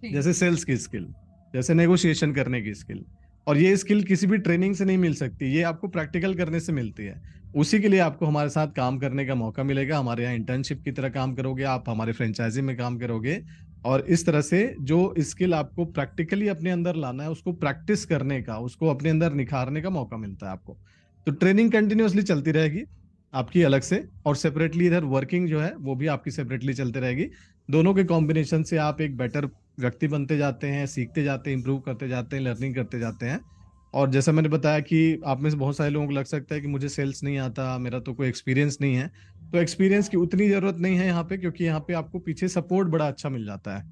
S2: जी।
S4: जैसे सेल्स की स्किल, जैसे नेगोशिएशन करने की स्किल। और ये स्किल किसी भी ट्रेनिंग से नहीं मिल सकती, ये आपको प्रैक्टिकल करने से मिलती है। उसी के लिए आपको हमारे साथ काम करने का मौका मिलेगा। हमारे यहाँ इंटर्नशिप की तरह काम करोगे आप, हमारे फ्रेंचाइजी में काम करोगे, और इस तरह से जो स्किल आपको प्रैक्टिकली अपने अंदर लाना है, उसको प्रैक्टिस करने का, उसको अपने अंदर निखारने का मौका मिलता है आपको। तो ट्रेनिंग कंटिन्यूअसली चलती रहेगी आपकी अलग से, और सेपरेटली इधर वर्किंग जो है वो भी आपकी सेपरेटली चलते रहेगी। दोनों के कॉम्बिनेशन से आप एक बेटर व्यक्ति बनते जाते हैं, सीखते जाते हैं, इंप्रूव करते जाते हैं, लर्निंग करते जाते हैं। और जैसा मैंने बताया कि आप में से बहुत सारे लोगों को लग सकता है कि मुझे सेल्स नहीं आता, मेरा तो कोई एक्सपीरियंस नहीं है। तो एक्सपीरियंस की उतनी जरूरत नहीं है यहाँ पे, क्योंकि यहाँ पे आपको पीछे सपोर्ट बड़ा अच्छा मिल जाता है।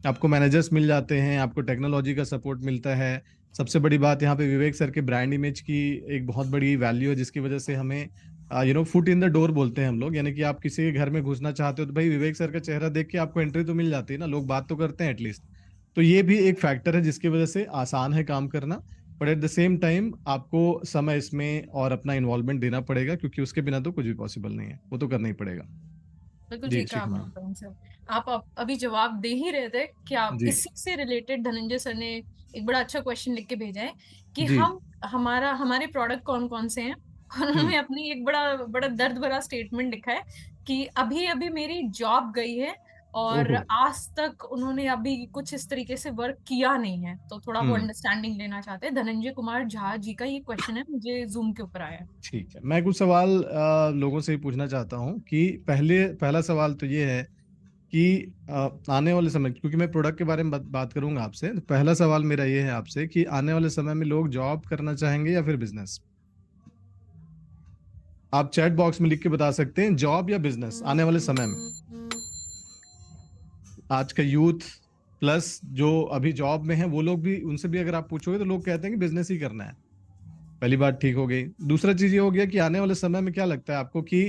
S4: आपको मैनेजर्स मिल जाते हैं, आपको टेक्नोलॉजी का सपोर्ट मिलता है। सबसे बड़ी बात यहाँ पे विवेक सर के ब्रांड इमेज की एक बहुत बड़ी वैल्यू है, जिसकी वजह से हमें फुट इन द डोर बोलते हैं हम लोग, यानी कि आप किसी के घर में घुसना चाहते हो तो भाई विवेक सर का चेहरा देख के आपको एंट्री तो मिल जाती है ना, लोग बात तो करते हैं एटलीस्ट। तो ये भी एक फैक्टर है जिसकी वजह से आसान है काम करना। But at the same time आपको समय इसमें और अपना इन्वॉल्वमेंट देना पड़ेगा, क्योंकि उसके बिना तो कुछ भी पॉसिबल नहीं है, वो तो करना ही पड़ेगा।
S2: बिल्कुल
S4: जी
S2: ठीक कहा
S4: शिखा
S2: आपने
S4: मैम।
S2: पवन सर। आप अभी जवाब दे ही रहे थे कि आप
S4: जी
S2: इसी से रिलेटेड धनंजय सर ने एक बड़ा अच्छा क्वेश्चन लिख के भेजा है कि
S4: जी।
S2: हम हमारे प्रोडक्ट कौन कौन से हैं। और
S4: हम्म
S2: उन्होंने अपनी एक बड़ा बड़ा दर्द भरा स्टेटमेंट लिखा है कि अभी अभी मेरी जॉब गई है और
S4: ओहो।
S2: आज तक उन्होंने अभी कुछ इस तरीके से वर्क किया नहीं है, तो थोड़ा वो
S4: हम्म
S2: अंडरस्टैंडिंग लेना चाहते हैं। धनंजय कुमार झा जी का ये क्वेश्चन है, मुझे जूम के ऊपर आया है।
S4: ठीक है, मैं कुछ सवाल लोगों से ही पूछना चाहता हूँ कि पहला सवाल तो ये है कि आने वाले समय, क्योंकि मैं प्रोडक्ट के बारे में बात करूंगा आपसे, तो पहला सवाल मेरा ये है आपसे कि आने वाले समय में लोग जॉब करना चाहेंगे या फिर बिजनेस? आप चैट बॉक्स में लिख के बता सकते हैं, जॉब या बिजनेस आने वाले समय में। आज का यूथ प्लस जो अभी जॉब में है वो लोग भी, उनसे भी अगर आप पूछोगे तो लोग कहते हैं कि बिजनेस ही करना है। पहली बात ठीक हो गई। दूसरा चीज ये हो गया कि आने वाले समय में क्या लगता है आपको कि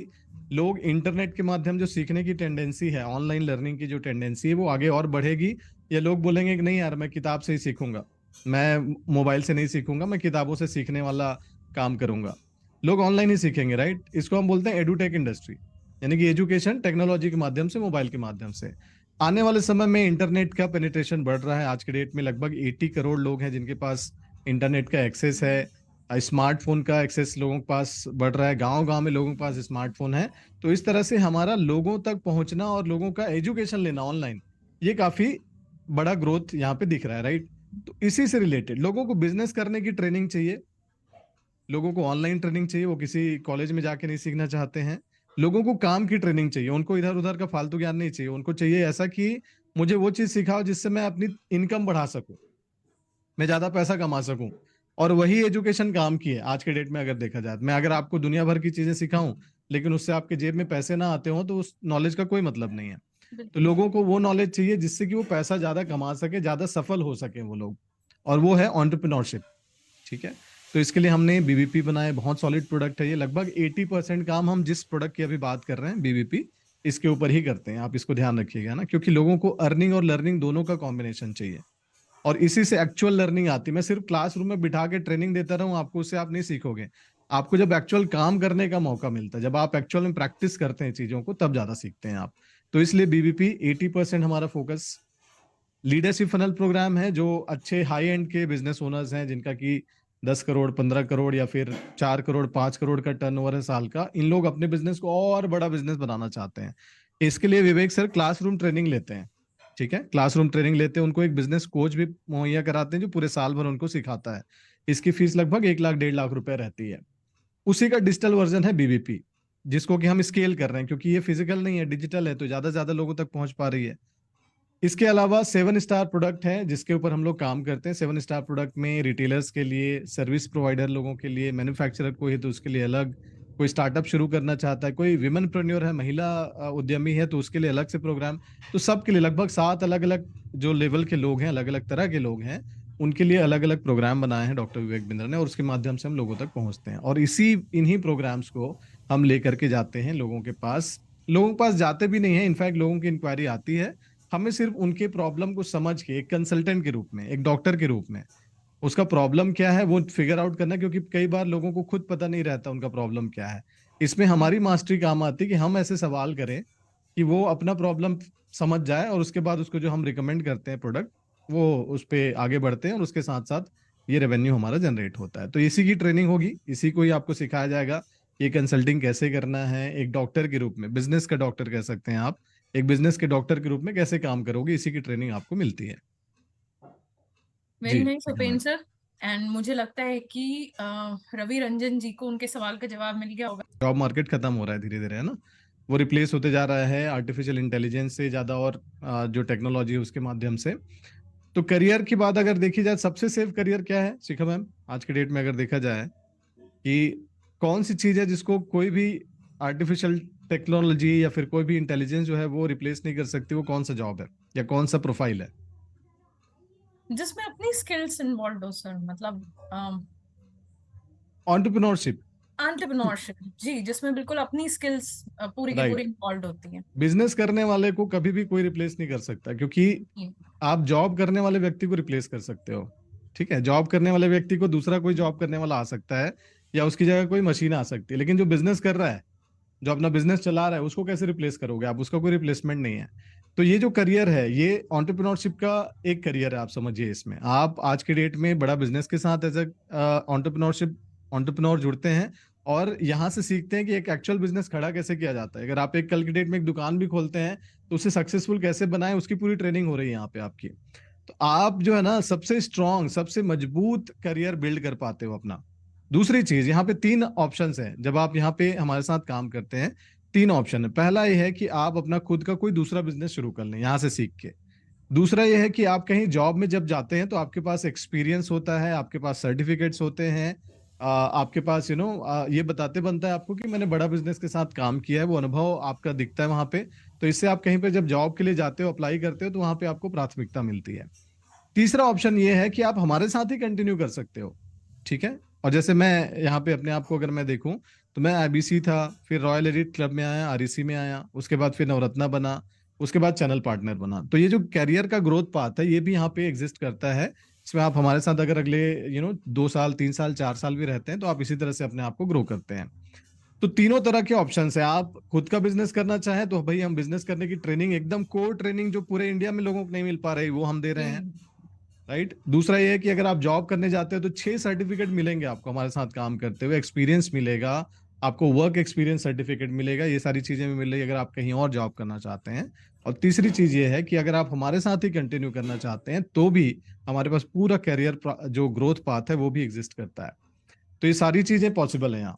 S4: लोग इंटरनेट के माध्यम जो सीखने की टेंडेंसी है, ऑनलाइन लर्निंग की जो टेंडेंसी है, वो आगे और बढ़ेगी, या लोग बोलेंगे कि नहीं यार मैं किताब से ही सीखूंगा, मैं मोबाइल से नहीं सीखूंगा, मैं किताबों से सीखने वाला काम करूंगा, लोग ऑनलाइन ही सीखेंगे, राइट? इसको हम बोलते हैं एडुटेक इंडस्ट्री, यानी कि एजुकेशन टेक्नोलॉजी के माध्यम से, मोबाइल के माध्यम से। आने वाले समय में इंटरनेट का पेनिट्रेशन बढ़ रहा है। आज के डेट में लगभग 80 करोड़ लोग हैं जिनके पास इंटरनेट का एक्सेस है। स्मार्टफोन का एक्सेस लोगों के पास बढ़ रहा है, गांव गांव में लोगों के पास स्मार्टफोन है। तो इस तरह से हमारा लोगों तक पहुंचना और लोगों का एजुकेशन लेना ऑनलाइन, ये काफी बड़ा ग्रोथ यहाँ पे दिख रहा है, राइट? तो इसी से रिलेटेड लोगों को बिजनेस करने की ट्रेनिंग चाहिए, लोगों को ऑनलाइन ट्रेनिंग चाहिए, वो किसी कॉलेज में जाके नहीं सीखना चाहते हैं। लोगों को काम की ट्रेनिंग चाहिए, उनको इधर उधर का फालतू ज्ञान नहीं चाहिए, उनको चाहिए ऐसा कि मुझे वो चीज सिखाओ जिससे मैं अपनी इनकम बढ़ा सकूं, मैं ज्यादा पैसा कमा सकूं। और वही एजुकेशन काम की है आज के डेट में। अगर देखा जाए, मैं अगर आपको दुनिया भर की चीजें सिखाऊं लेकिन उससे आपके जेब में पैसे ना आते हो, तो उस नॉलेज का कोई मतलब नहीं है। तो
S2: बिल्कुल।
S4: लोगों को वो नॉलेज चाहिए जिससे कि वो पैसा ज्यादा कमा सके, ज्यादा सफल हो सके वो लोग, और वो है एंटरप्रेन्योरशिप। ठीक है, तो इसके लिए हमने बीबीपी बनाए, बहुत सॉलिड प्रोडक्ट है ये। लगभग 80% काम हम जिस प्रोडक्ट की अभी बात कर रहे हैं बीबीपी, इसके ऊपर ही करते हैं। आप इसको ध्यान रखिएगा ना, क्योंकि लोगों को अर्निंग और लर्निंग दोनों का कॉम्बिनेशन चाहिए, और इसी से एक्चुअल लर्निंग आती है। मैं सिर्फ क्लासरूम में बिठा के ट्रेनिंग देता रहूं आपको, उससे आप नहीं सीखोगे। आपको जब एक्चुअल काम करने का मौका मिलता है, जब आप एक्चुअल में प्रैक्टिस करते हैं चीजों को, तब ज्यादा सीखते हैं आप। तो इसलिए बीबीपी 80% हमारा फोकस लीडरशिप फनल प्रोग्राम है, जो अच्छे हाई एंड के बिजनेस ओनर्स हैं जिनका कि 10 करोड़ 15 करोड़ या फिर 4 करोड़ 5 करोड़ का टर्नओवर है साल का, इन लोग अपने बिजनेस को और बड़ा बिजनेस बनाना चाहते हैं। इसके लिए विवेक सर क्लासरूम ट्रेनिंग लेते हैं। ठीक है, क्लासरूम ट्रेनिंग लेते हैं, उनको एक बिजनेस कोच भी मुहैया कराते हैं जो पूरे साल भर उनको सिखाता है। इसकी फीस लगभग 1 लाख 1.5 लाख रुपए रहती है। उसी का डिजिटल वर्जन है बीबीपी, जिसको कि हम स्केल कर रहे हैं, क्योंकि ये फिजिकल नहीं है, डिजिटल है, तो ज्यादा से ज्यादा लोगों तक पहुंच पा रही है। इसके अलावा 7 स्टार प्रोडक्ट है जिसके ऊपर हम लोग काम करते हैं। 7 स्टार प्रोडक्ट में रिटेलर्स के लिए, सर्विस प्रोवाइडर लोगों के लिए, मैन्युफैक्चरर को है तो उसके लिए अलग, कोई स्टार्टअप शुरू करना चाहता है, कोई विमेन प्रेन्योर है, महिला उद्यमी है, तो उसके लिए अलग से प्रोग्राम। तो सबके लिए लगभग 7 अलग अलग जो लेवल के लोग हैं, अलग अलग तरह के लोग हैं, उनके लिए अलग अलग प्रोग्राम बनाए हैं डॉक्टर विवेक बिंद्रा ने, और उसके माध्यम से हम लोगों तक पहुंचते हैं। और इन्हीं प्रोग्राम्स को हम लेकर के जाते हैं लोगों के पास। लोगों के पास जाते भी नहीं है, इनफैक्ट लोगों की इंक्वायरी आती है, हमें सिर्फ उनके प्रॉब्लम को समझ के एक कंसल्टेंट के रूप में, एक डॉक्टर के रूप में, उसका प्रॉब्लम क्या है वो फिगर आउट करना, क्योंकि कई बार लोगों को खुद पता नहीं रहता उनका प्रॉब्लम क्या है। इसमें हमारी मास्टरी काम आती है कि हम ऐसे सवाल करें कि वो अपना प्रॉब्लम समझ जाए, और उसके बाद उसको जो हम रिकमेंड करते हैं प्रोडक्ट, वो उस पे आगे बढ़ते हैं, और उसके साथ साथ ये रेवेन्यू हमारा जनरेट होता है। तो इसी की ट्रेनिंग होगी, इसी को ही आपको सिखाया जाएगा कि कंसल्टिंग कैसे करना है, एक डॉक्टर के रूप में, बिजनेस का डॉक्टर कह सकते हैं आप, एक बिजनेस के डॉक्टर के रूप में कैसे काम करोगे, इसी की ट्रेनिंग आपको मिलती है।
S2: वेरी
S4: जी
S2: नाइस उपेन सर। एंड मुझे लगता है कि रवि रंजन जी को उनके सवाल का जवाब मिल गया होगा।
S4: जॉब मार्केट खत्म हो रहा है धीरे धीरे, है ना, वो रिप्लेस होते जा रहा है आर्टिफिशियल इंटेलिजेंस से ज्यादा, और जो टेक्नोलॉजी है उसके माध्यम से। तो करियर की बात अगर देखी जाए, सबसे सेफ करियर क्या है शिखा मैम, आज के डेट में अगर देखा जाए कि कौन सी चीज है जिसको कोई भी आर्टिफिशियल टेक्नोलॉजी या फिर कोई भी इंटेलिजेंस जो है वो रिप्लेस नहीं कर सकती, वो कौन सा जॉब है या कौन सा प्रोफाइल है?
S2: जिसमें अपनी स्किल्स इन्वॉल्व हो सर, मतलब
S4: एंटरप्रेन्योरशिप।
S2: एंटरप्रेन्योरशिप जी, जिसमें बिल्कुल अपनी स्किल्स पूरी की पूरी
S4: राइट,
S2: इन्वॉल्व होती हैं।
S4: बिजनेस करने वाले को कभी भी कोई रिप्लेस नहीं कर सकता, क्योंकि
S2: जी।
S4: आप जॉब करने वाले व्यक्ति को रिप्लेस कर सकते हो। ठीक है, जॉब करने वाले व्यक्ति को दूसरा कोई जॉब करने वाला आ सकता है, या उसकी जगह कोई मशीन आ सकती है, लेकिन जो बिजनेस कर रहा है, जो अपना बिजनेस चला रहा है, उसको कैसे रिप्लेस करोगे आप? उसका कोई रिप्लेसमेंट नहीं है। तो ये जो करियर है, ये एंटरप्रेन्योरशिप का एक करियर है, आप समझिए। इसमें आप आज के डेट में बड़ा बिजनेस के साथ एज एंटरप्रेन्योरशिप एंटरप्रेन्योर जुड़ते हैं, और यहाँ से सीखते हैं कि एक एक्चुअल बिजनेस खड़ा कैसे किया जाता है। अगर आप एक कल की डेट में एक दुकान भी खोलते हैं तो उसे सक्सेसफुल कैसे बनाएं, उसकी पूरी ट्रेनिंग हो रही है यहाँ पे आपकी। तो आप जो है ना, सबसे स्ट्रांग, सबसे मजबूत करियर बिल्ड कर पाते हो अपना। दूसरी चीज, यहाँ पे 3 ऑप्शंस हैं जब आप यहाँ पे हमारे साथ काम करते हैं। 3 ऑप्शन है। पहला ये है कि आप अपना खुद का कोई दूसरा बिजनेस शुरू कर लें यहाँ से सीख के। दूसरा ये है कि आप कहीं जॉब में जब जाते हैं तो आपके पास एक्सपीरियंस होता है, आपके पास सर्टिफिकेट्स होते हैं, आपके पास ये बताते बनता है आपको कि मैंने बड़ा बिजनेस के साथ काम किया है, वो अनुभव आपका दिखता है वहां पे। तो इससे आप कहीं पे जब जॉब के लिए जाते हो, अप्लाई करते हो, तो वहां पे आपको प्राथमिकता मिलती है। तीसरा ऑप्शन ये है कि आप हमारे साथ ही कंटिन्यू कर सकते हो। ठीक है, और जैसे मैं यहाँ पे अपने आप को अगर मैं देखूं, तो मैं आईबीसी था, फिर रॉयल एलिट क्लब में आया, आरईसी में आया, उसके बाद फिर नवरत्ना बना, उसके बाद चैनल पार्टनर बना। तो ये जो कैरियर का ग्रोथ पाथ है, ये भी यहाँ पे एग्जिस्ट करता है। इसमें आप हमारे साथ अगर अगले 2 साल 3 साल 4 साल भी रहते हैं, तो आप इसी तरह से अपने आप को ग्रो करते हैं। तो तीनों तरह के ऑप्शन है। आप खुद का बिजनेस करना चाहें तो भाई हम बिजनेस करने की ट्रेनिंग, एकदम कोर ट्रेनिंग जो पूरे इंडिया में लोगों को नहीं मिल पा रही, वो हम दे रहे हैं। राइट। दूसरा ये है कि अगर आप जॉब करने जाते हो तो 6 सर्टिफिकेट मिलेंगे आपको हमारे साथ काम करते हुए, एक्सपीरियंस मिलेगा आपको, वर्क एक्सपीरियंस सर्टिफिकेट मिलेगा, ये सारी चीजें भी मिल रही है अगर आप कहीं और जॉब करना चाहते हैं। और तीसरी चीज ये है कि अगर आप हमारे साथ ही कंटिन्यू करना चाहते हैं तो भी हमारे पास पूरा कैरियर जो ग्रोथ पाथ है वो भी एग्जिस्ट करता है। तो ये सारी चीजें पॉसिबल है यहाँ।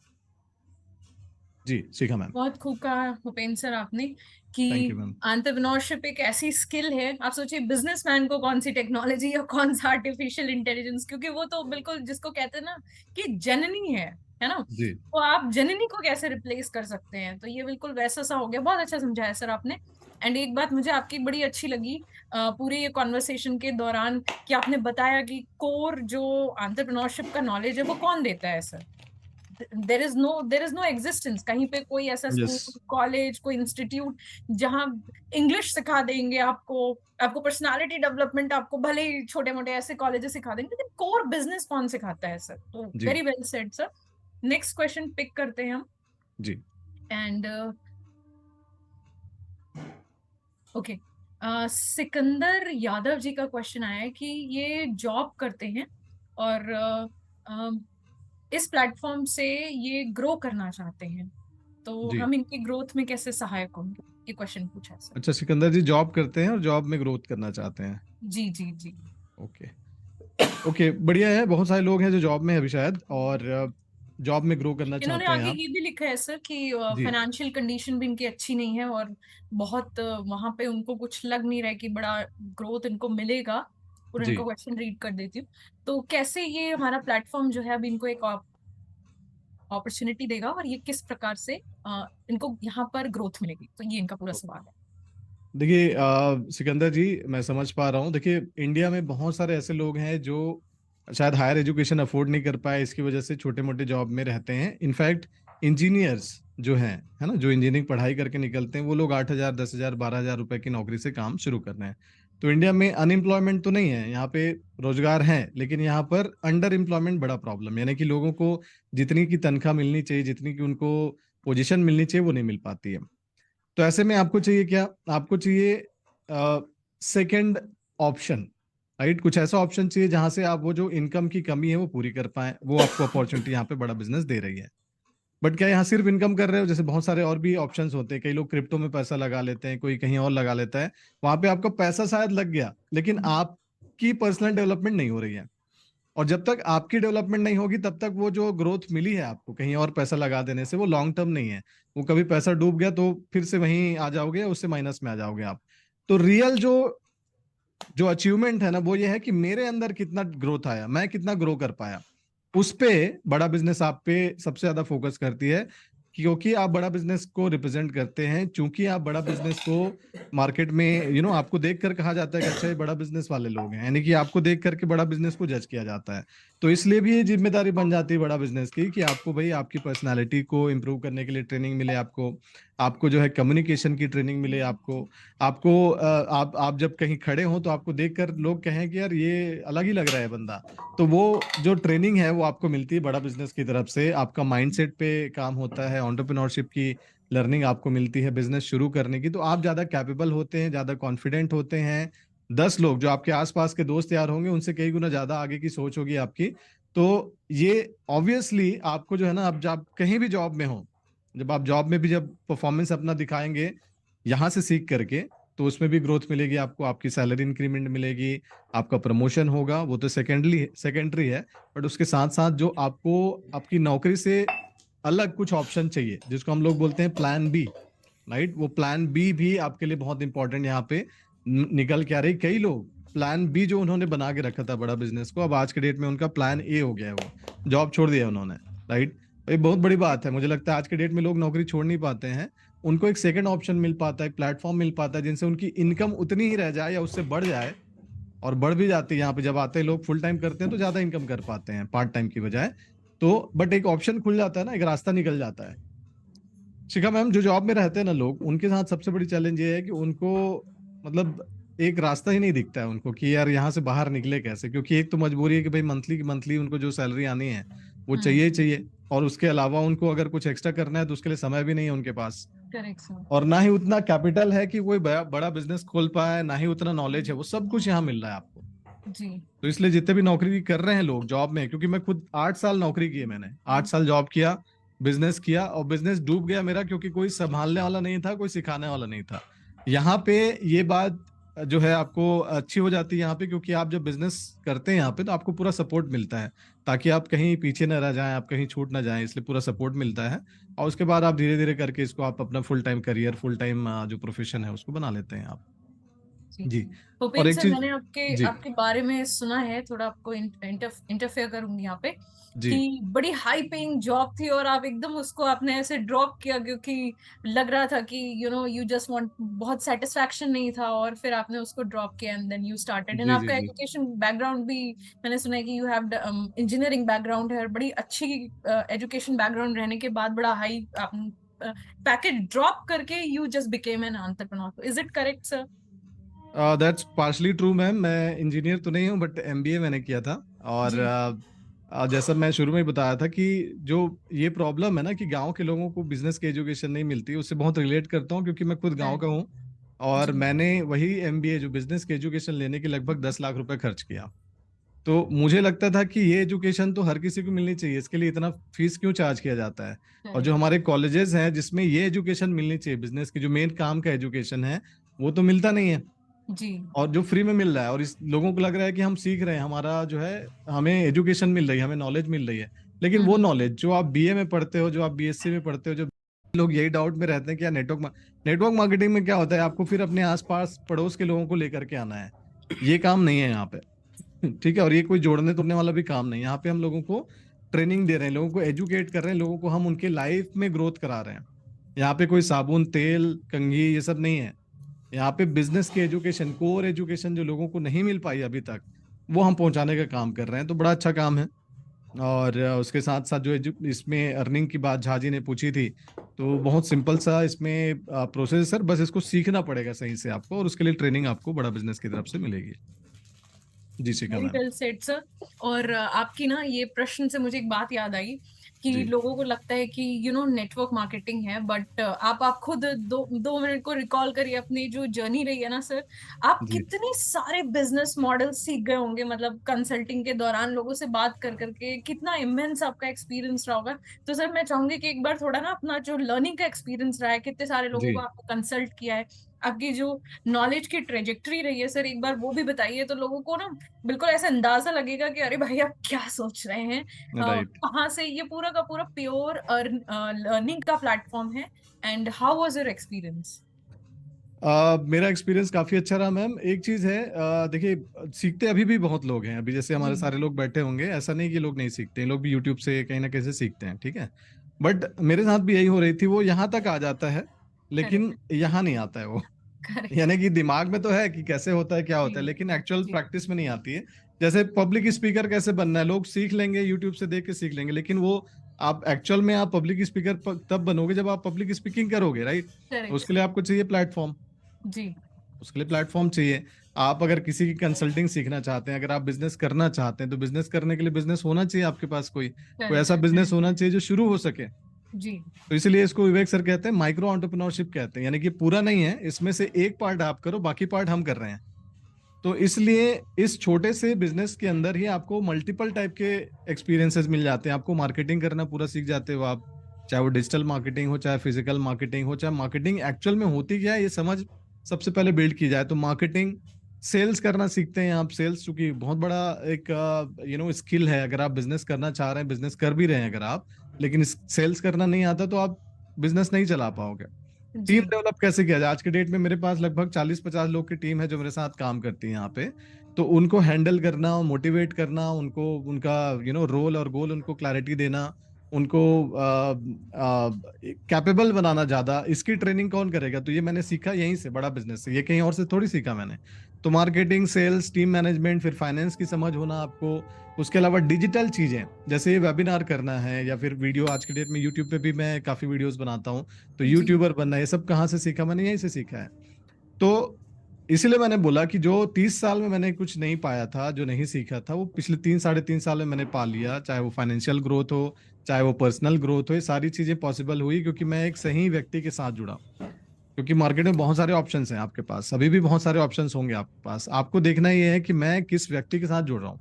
S4: जी शिखा मैम।
S2: बहुत खूब कहा भूपेंद्र सर आपने कि
S4: थैंक यू मैम।
S2: एंटरप्रेन्योरशिप एक ऐसी स्किल है। आप सोचिए बिजनेसमैन को कौन सी टेक्नोलॉजी या कौन सा आर्टिफिशियल इंटेलिजेंस, क्योंकि वो तो बिल्कुल जिसको कहते हैं ना कि जननी है ना,
S4: जी
S2: तो आप जननी को कैसे रिप्लेस कर सकते हैं? तो ये बिल्कुल वैसा सा हो गया। बहुत अच्छा समझाया सर आपने। एंड एक बात मुझे आपकी बड़ी अच्छी लगी पूरे ये कॉन्वर्सेशन के दौरान, कि आपने बताया कि कोर जो एंटरप्रेन्योरशिप का नॉलेज है वो कौन देता है sir. There is no existence कहीं पे कोई ऐसा
S4: यस।
S2: स्कूल कॉलेज कोई इंस्टीट्यूट जहां इंग्लिश सिखा देंगे आपको पर्सनालिटी डेवलपमेंट, आपको भले ही छोटे मोटे ऐसे कॉलेजेस सिखा देंगे, लेकिन कोर बिजनेस कौन सिखाता है सर? तो
S4: जी
S2: very well said sir. Next question pick करते हैं हम।
S4: जी
S2: एंड ओके, सिकंदर यादव जी का क्वेश्चन आया है कि ये जॉब करते हैं और इस प्लेटफॉर्म से ये ग्रो करना चाहते हैं, तो
S4: जी।
S2: हम इनकी ग्रोथ में कैसे सहायक होंगे, ये क्वेश्चन पूछा है सर।
S4: अच्छा, सिकंदर जी जॉब करते हैं और जॉब में ग्रोथ करना चाहते हैं।
S2: जी जी जी।
S4: ओके। ओके, बढ़िया है। बहुत सारे लोग हैं जो जॉब में है अभी शायद, और जॉब में ग्रो करना
S2: इन्होंने
S4: चाहते हैं
S2: आगे
S4: आप।
S2: ये भी लिखा है सर कि
S4: जी।
S2: फाइनेंशियल कंडीशन भी इनकी अच्छी नहीं है, और बहुत वहां पे उनको कुछ लग नहीं रहा है कि बड़ा ग्रोथ इनको मिलेगा। और
S4: जी।
S2: इनको क्वेश्चन रीड कर देती हूँ। तो कैसे ये हमारा प्लेटफॉर्म जो है अभी इनको एक अपॉर्चुनिटी देगा, और ये किस प्रकार से इनको यहाँ पर ग्रोथ मिलेगी, तो ये इनका पूरा सवाल है।
S4: देखिए सिकंदर जी, मैं समझ पा रहा हूँ। देखिए, इंडिया में बहुत सारे ऐसे लोग हैं जो शायद हायर एजुकेशन अफोर्ड नहीं कर पाए, इसकी वजह से छोटे मोटे जॉब में रहते हैं। इनफैक्ट इंजीनियर्स जो हैं, है ना, जो इंजीनियरिंग पढ़ाई करके निकलते हैं, वो लोग 8,000, 10,000, 12,000 रुपए की नौकरी से काम शुरू कर रहे हैं। तो इंडिया में अनएम्प्लॉयमेंट तो नहीं है, यहाँ पे रोजगार है, लेकिन यहाँ पर अंडर एम्प्लॉयमेंट बड़ा प्रॉब्लम, यानी कि लोगों को जितनी की तनख्वाह मिलनी चाहिए, जितनी की उनको पोजीशन मिलनी चाहिए, वो नहीं मिल पाती है। तो ऐसे में आपको चाहिए क्या? आपको चाहिए सेकंड ऑप्शन, राइट? कुछ ऐसा ऑप्शन चाहिए जहां से आप वो जो इनकम की कमी है वो पूरी कर पाए। वो आपको अपॉर्चुनिटी यहाँ पे बड़ा बिजनेस दे रही है। बट क्या यहाँ सिर्फ इनकम कर रहे हो? जैसे बहुत सारे और भी ऑप्शंस होते हैं। कई लोग क्रिप्टो में पैसा लगा लेते हैं, कोई कहीं और लगा लेता है। वहां पे आपका पैसा शायद लग गया, लेकिन आपकी पर्सनल डेवलपमेंट नहीं हो रही है। और जब तक आपकी डेवलपमेंट नहीं होगी, तब तक वो जो ग्रोथ मिली है आपको कहीं और पैसा लगा देने से, वो लॉन्ग टर्म नहीं है। वो कभी पैसा डूब गया तो फिर से वहीं आ जाओगे, उससे माइनस में आ जाओगे आप। तो रियल जो जो अचीवमेंट है ना, वो ये है कि मेरे अंदर कितना ग्रोथ आया, मैं कितना ग्रो कर पाया। उस पे बड़ा बिजनेस आप पे सबसे ज्यादा फोकस करती है, क्योंकि आप बड़ा बिजनेस को रिप्रेजेंट करते हैं। चूंकि आप बड़ा बिजनेस को मार्केट में आपको देख कर कहा जाता है कि अच्छा ये बड़ा बिजनेस वाले लोग हैं, यानी कि आपको देख करके बड़ा बिजनेस को जज किया जाता है। तो इसलिए भी ये जिम्मेदारी बन जाती है बड़ा बिजनेस की, कि आपको भाई आपकी पर्सनालिटी को इम्प्रूव करने के लिए ट्रेनिंग मिले, आपको आपको जो है कम्युनिकेशन की ट्रेनिंग मिले, आपको आपको आप जब कहीं खड़े हो तो आपको देखकर लोग कहें कि यार ये अलग ही लग रहा है बंदा। तो वो जो ट्रेनिंग है वो आपको मिलती है बड़ा बिजनेस की तरफ से। आपका माइंडसेट पे काम होता है, एंटरप्रेन्योरशिप की लर्निंग आपको मिलती है बिजनेस शुरू करने की। तो आप ज्यादा कैपेबल होते हैं, ज्यादा कॉन्फिडेंट होते हैं। 10 लोग जो आपके आसपास के दोस्त यार होंगे, उनसे कई गुना ज्यादा आगे की सोच होगी आपकी। तो ये ऑब्वियसली आपको जो है ना, अब जब कहीं भी जॉब में हो, जब आप जॉब में भी जब परफॉर्मेंस अपना दिखाएंगे यहाँ से सीख करके, तो उसमें भी ग्रोथ मिलेगी आपको, आपकी सैलरी इंक्रीमेंट मिलेगी, आपका प्रमोशन होगा। वो तो सेकेंडरी है। बट उसके साथ साथ जो आपको आपकी नौकरी से अलग कुछ ऑप्शन चाहिए, जिसको हम लोग बोलते हैं प्लान बी, राइट? वो प्लान बी भी आपके लिए बहुत इंपॉर्टेंट यहाँ पे निकल के आ रही। कई लोग प्लान बी जो उन्होंने बना के रखा था बड़ा बिजनेस को, अब आज के डेट में उनका प्लान ए हो गया है, वो जॉब छोड़ दिया उन्होंने, राइट? ये बहुत बड़ी बात है। मुझे लगता है आज के डेट में लोग नौकरी छोड़ नहीं पाते हैं। उनको एक सेकंड ऑप्शन मिल पाता है, एक प्लेटफॉर्म मिल पाता है, जिनसे उनकी इनकम उतनी ही रह जाए या उससे बढ़ जाए, और बढ़ भी जाती है। यहाँ पे जब आते हैं लोग फुल टाइम करते हैं तो ज्यादा इनकम कर पाते हैं पार्ट टाइम की बजाय। तो बट एक ऑप्शन खुल जाता है ना, एक रास्ता निकल जाता है। शिखा मैम, जो जॉब में रहते हैं ना लोग, उनके साथ सबसे बड़ी चैलेंज ये है कि उनको मतलब एक रास्ता ही नहीं दिखता है उनको, कि यार यहाँ से बाहर निकले कैसे। क्योंकि एक तो मजबूरी है कि भाई मंथली की मंथली उनको जो सैलरी आनी है वो चाहिए ही चाहिए, और उसके अलावा उनको अगर कुछ एक्स्ट्रा करना है तो उसके लिए समय भी नहीं है उनके पास।
S2: Correct sir.
S4: और ना ही उतना कैपिटल है कि वो बड़ा बिजनेस खोल पाए, ना ही उतना नॉलेज है। वो सब कुछ यहाँ मिल रहा है आपको।
S2: जी।
S4: तो इसलिए जितने भी नौकरी कर रहे हैं लोग जॉब में, क्योंकि मैं खुद 8 साल नौकरी की है, मैंने 8 साल जॉब किया, बिजनेस किया, और बिजनेस डूब गया मेरा, क्योंकि कोई संभालने वाला नहीं था, कोई सिखाने वाला नहीं था। यहाँ पे ये बात जो है आपको अच्छी हो जाती है यहाँ पे, क्योंकि आप जब बिजनेस करते हैं यहाँ पे तो आपको पूरा सपोर्ट मिलता है, ताकि आप कहीं पीछे न रह जाएं, आप कहीं छूट ना जाएं, इसलिए पूरा सपोर्ट मिलता है। और उसके बाद आप धीरे धीरे करके इसको आप अपना full time career, full time जो प्रोफेशन है उसको बना लेते हैं आप।
S2: जी।
S4: जी। और
S2: भूपेंद्र
S4: एक
S2: सर,
S4: चीज।
S2: मैंने आपके
S4: जी।
S2: आपके बारे में सुना है, थोड़ा आपको इंटरफेयर करूंगी यहाँ पे,
S4: जी।
S2: कि बड़ी हाई पेइंग जॉब थी और आप एकदम उसको आपने ऐसे ड्रॉप किया, क्योंकि लग रहा था कि यू जस्ट वांट, बहुत सेटिस्फैक्शन नहीं था, और फिर आपने उसको ड्रॉप किया and then you started. And
S4: जी। जी।
S2: आपका
S4: जी।
S2: एजुकेशन बैकग्राउंड भी मैंने सुना है कि यू हैव इंजीनियरिंग बैकग्राउंड है, और बड़ी अच्छी एजुकेशन बैकग्राउंड रहने के बाद बड़ा हाई पैकेज ड्रॉप करके you just became an entrepreneur. Is it correct sir?
S4: That's partially true ma'am. मैं इंजीनियर तो नहीं हूँ, बट एमबीए मैंने किया था। और
S2: जी
S4: जैसा मैं शुरू में ही बताया था कि जो ये प्रॉब्लम है ना, कि गांव के लोगों को बिजनेस की एजुकेशन नहीं मिलती, उससे बहुत रिलेट करता हूँ, क्योंकि मैं खुद गांव का हूँ। और
S2: जी।
S4: मैंने वही एमबीए जो बिजनेस की एजुकेशन लेने के लगभग 10 लाख रुपए खर्च किया। तो मुझे लगता था कि ये एजुकेशन तो हर किसी को मिलनी चाहिए, इसके लिए इतना फीस क्यों चार्ज किया जाता है। और जो हमारे कॉलेजेस हैं जिसमें ये एजुकेशन मिलनी चाहिए, बिजनेस की जो मेन काम का एजुकेशन है, वो तो मिलता नहीं है।
S2: जी
S4: और जो फ्री में मिल रहा है, और इस लोगों को लग रहा है कि हम सीख रहे हैं, हमारा जो है हमें एजुकेशन मिल रही है, हमें नॉलेज मिल रही है। लेकिन वो नॉलेज जो आप बीए में पढ़ते हो, जो आप बीएससी में पढ़ते हो, जो लोग यही डाउट में रहते हैं कि यार नेटवर्क मार्केटिंग में क्या होता है, आपको फिर अपने आसपास पड़ोस के लोगों को लेकर के आना है। ये काम नहीं है यहाँ पे। ठीक है, और ये कोई जोड़ने तोड़ने वाला भी काम नहीं। यहाँ पे हम लोगों को ट्रेनिंग दे रहे हैं, लोगों को एजुकेट कर रहे हैं, लोगों को हम उनके लाइफ में ग्रोथ करा रहे हैं। यहाँ पे कोई साबुन तेल कंघी ये सब नहीं है। यहाँ पे बिजनेस की एजुकेशन, कोर एजुकेशन जो लोगों को नहीं मिल पाई अभी तक, वो हम पहुंचाने का काम कर रहे हैं। तो बड़ा अच्छा काम है। और उसके साथ साथ जो इसमें अर्निंग की बात झाजी ने पूछी थी, तो बहुत सिंपल सा इसमें प्रोसेस है सर, बस इसको सीखना पड़ेगा सही से आपको, और उसके लिए ट्रेनिंग आपको बड़ा बिजनेस की तरफ से मिलेगी। जी Shikha
S2: very
S4: ma'am.
S2: Well said sir. और आपकी ना ये प्रश्न से मुझे एक बात याद आई कि
S4: जी
S2: लोगों को लगता है कि नेटवर्क मार्केटिंग है, बट आप खुद दो मिनट को रिकॉल करिए अपनी जो जर्नी रही है ना सर। आप
S4: जी
S2: कितने सारे बिजनेस मॉडल सीख गए होंगे, मतलब कंसल्टिंग के दौरान लोगों से बात कर करके कितना इमेंस आपका एक्सपीरियंस रहा होगा। तो सर मैं चाहूंगी कि एक बार थोड़ा ना अपना जो लर्निंग का एक्सपीरियंस रहा है, कितने सारे लोगों को
S4: जी।
S2: आपने कंसल्ट किया है, आपकी जो नॉलेज की ट्रेजेक्टरी रही है सर, एक बार वो भी बताइए, तो लोगों को ना बिल्कुल ऐसा अंदाजा लगेगा कि अरे भाई आप क्या सोच रहे हैं।
S4: राइट।
S2: कहाँ से ये पूरा का पूरा प्योर लर्निंग का प्लेटफॉर्म है। And how was your experience?
S4: मेरा एक्सपीरियंस काफी अच्छा रहा मैम। एक चीज है, देखिए सीखते अभी भी बहुत लोग हैं। अभी जैसे
S2: जी
S4: हमारे सारे लोग बैठे होंगे, ऐसा नहीं कि लोग नहीं सीखते, लोग भी यूट्यूब से कहीं ना कहीं से सीखते हैं, ठीक है। बट मेरे साथ भी यही हो रही थी, वो यहाँ तक आ जाता है लेकिन
S2: करेक्ट
S4: यहाँ नहीं आता है वो।
S2: करेक्ट।
S4: यानी कि दिमाग में तो है कि कैसे होता है क्या
S2: जी
S4: होता है, लेकिन एक्चुअल
S2: जी
S4: प्रैक्टिस में नहीं आती है। जैसे पब्लिक स्पीकर कैसे बनना है, लोग सीख लेंगे, यूट्यूब से देख के सीख लेंगे, लेकिन वो आप एक्चुअल में आप पब्लिक स्पीकर तब बनोगे जब आप पब्लिक स्पीकिंग करोगे, राइट।
S2: करेक्ट
S4: उसके लिए आपको चाहिए प्लेटफॉर्म,
S2: जी।
S4: उसके लिए प्लेटफॉर्म चाहिए। आप अगर किसी की कंसल्टिंग सीखना चाहते हैं, अगर आप बिजनेस करना चाहते हैं, तो बिजनेस करने के लिए बिजनेस होना चाहिए आपके पास, कोई कोई
S2: करेक्ट
S4: ऐसा बिजनेस होना चाहिए जो शुरू हो सके।
S2: जी
S4: तो इसलिए इसको विवेक सर कहते हैं माइक्रो एंटरप्रेन्योरशिप कहते हैं, यानी कि पूरा नहीं है, इसमें से एक पार्ट आप करो, बाकी पार्ट हम कर रहे हैं। तो इसलिए इस छोटे से बिजनेस के अंदर ही आपको मल्टीपल टाइप के एक्सपीरियंसेस मिल जाते हैं। आपको मार्केटिंग करना पूरा सीख जाते हो आप, चाहे वो डिजिटल मार्केटिंग हो, चाहे फिजिकल मार्केटिंग हो, चाहे मार्केटिंग एक्चुअल में होती क्या है ये समझ सबसे पहले बिल्ड की जाए। तो मार्केटिंग, सेल्स करना सीखते हैं आप। सेल्स चूंकि बहुत बड़ा एक स्किल है। अगर आप बिजनेस करना चाह रहे हैं, बिजनेस कर भी रहे हैं अगर आप, लेकिन सेल्स करना नहीं आता तो आप बिजनेस नहीं चला पाओगे। टीम
S2: जी
S4: डेवलप कैसे किया जाए, आज के डेट में मेरे पास लगभग 40-50 लोग की टीम है जो मेरे साथ काम करती है यहाँ पे। तो उनको हैंडल करना, मोटिवेट करना, उनको उनका रोल और गोल उनको क्लैरिटी देना, उनको कैपेबल बनाना, ज्यादा इसकी ट्रेनिंग कौन करेगा। तो ये मैंने सीखा यहीं से, बड़ा बिजनेस से, ये कहीं और से थोड़ी सीखा मैंने। तो मार्केटिंग, सेल्स, टीम मैनेजमेंट, फिर फाइनेंस की समझ होना आपको। उसके अलावा डिजिटल चीजें, जैसे ये वेबिनार करना है, या फिर वीडियो, आज के डेट में यूट्यूब पे भी मैं काफी वीडियोस बनाता हूँ, तो
S2: जी
S4: यूट्यूबर बनना, ये सब कहाँ से सीखा मैंने, यहीं से सीखा है। तो इसीलिए मैंने बोला कि जो 30 साल में मैंने कुछ नहीं पाया था, जो नहीं सीखा था, वो पिछले 3 साढ़े 3 साल में मैंने पा लिया। चाहे वो फाइनेंशियल ग्रोथ हो, चाहे वो पर्सनल ग्रोथ हो, ये सारी चीजें पॉसिबल हुई क्योंकि मैं एक सही व्यक्ति के साथ जुड़ा। क्योंकि मार्केट में बहुत सारे ऑप्शंस हैं आपके पास, अभी भी बहुत सारे ऑप्शंस होंगे आपके पास। आपको देखना ये है कि मैं किस व्यक्ति के साथ जुड़ रहा हूँ,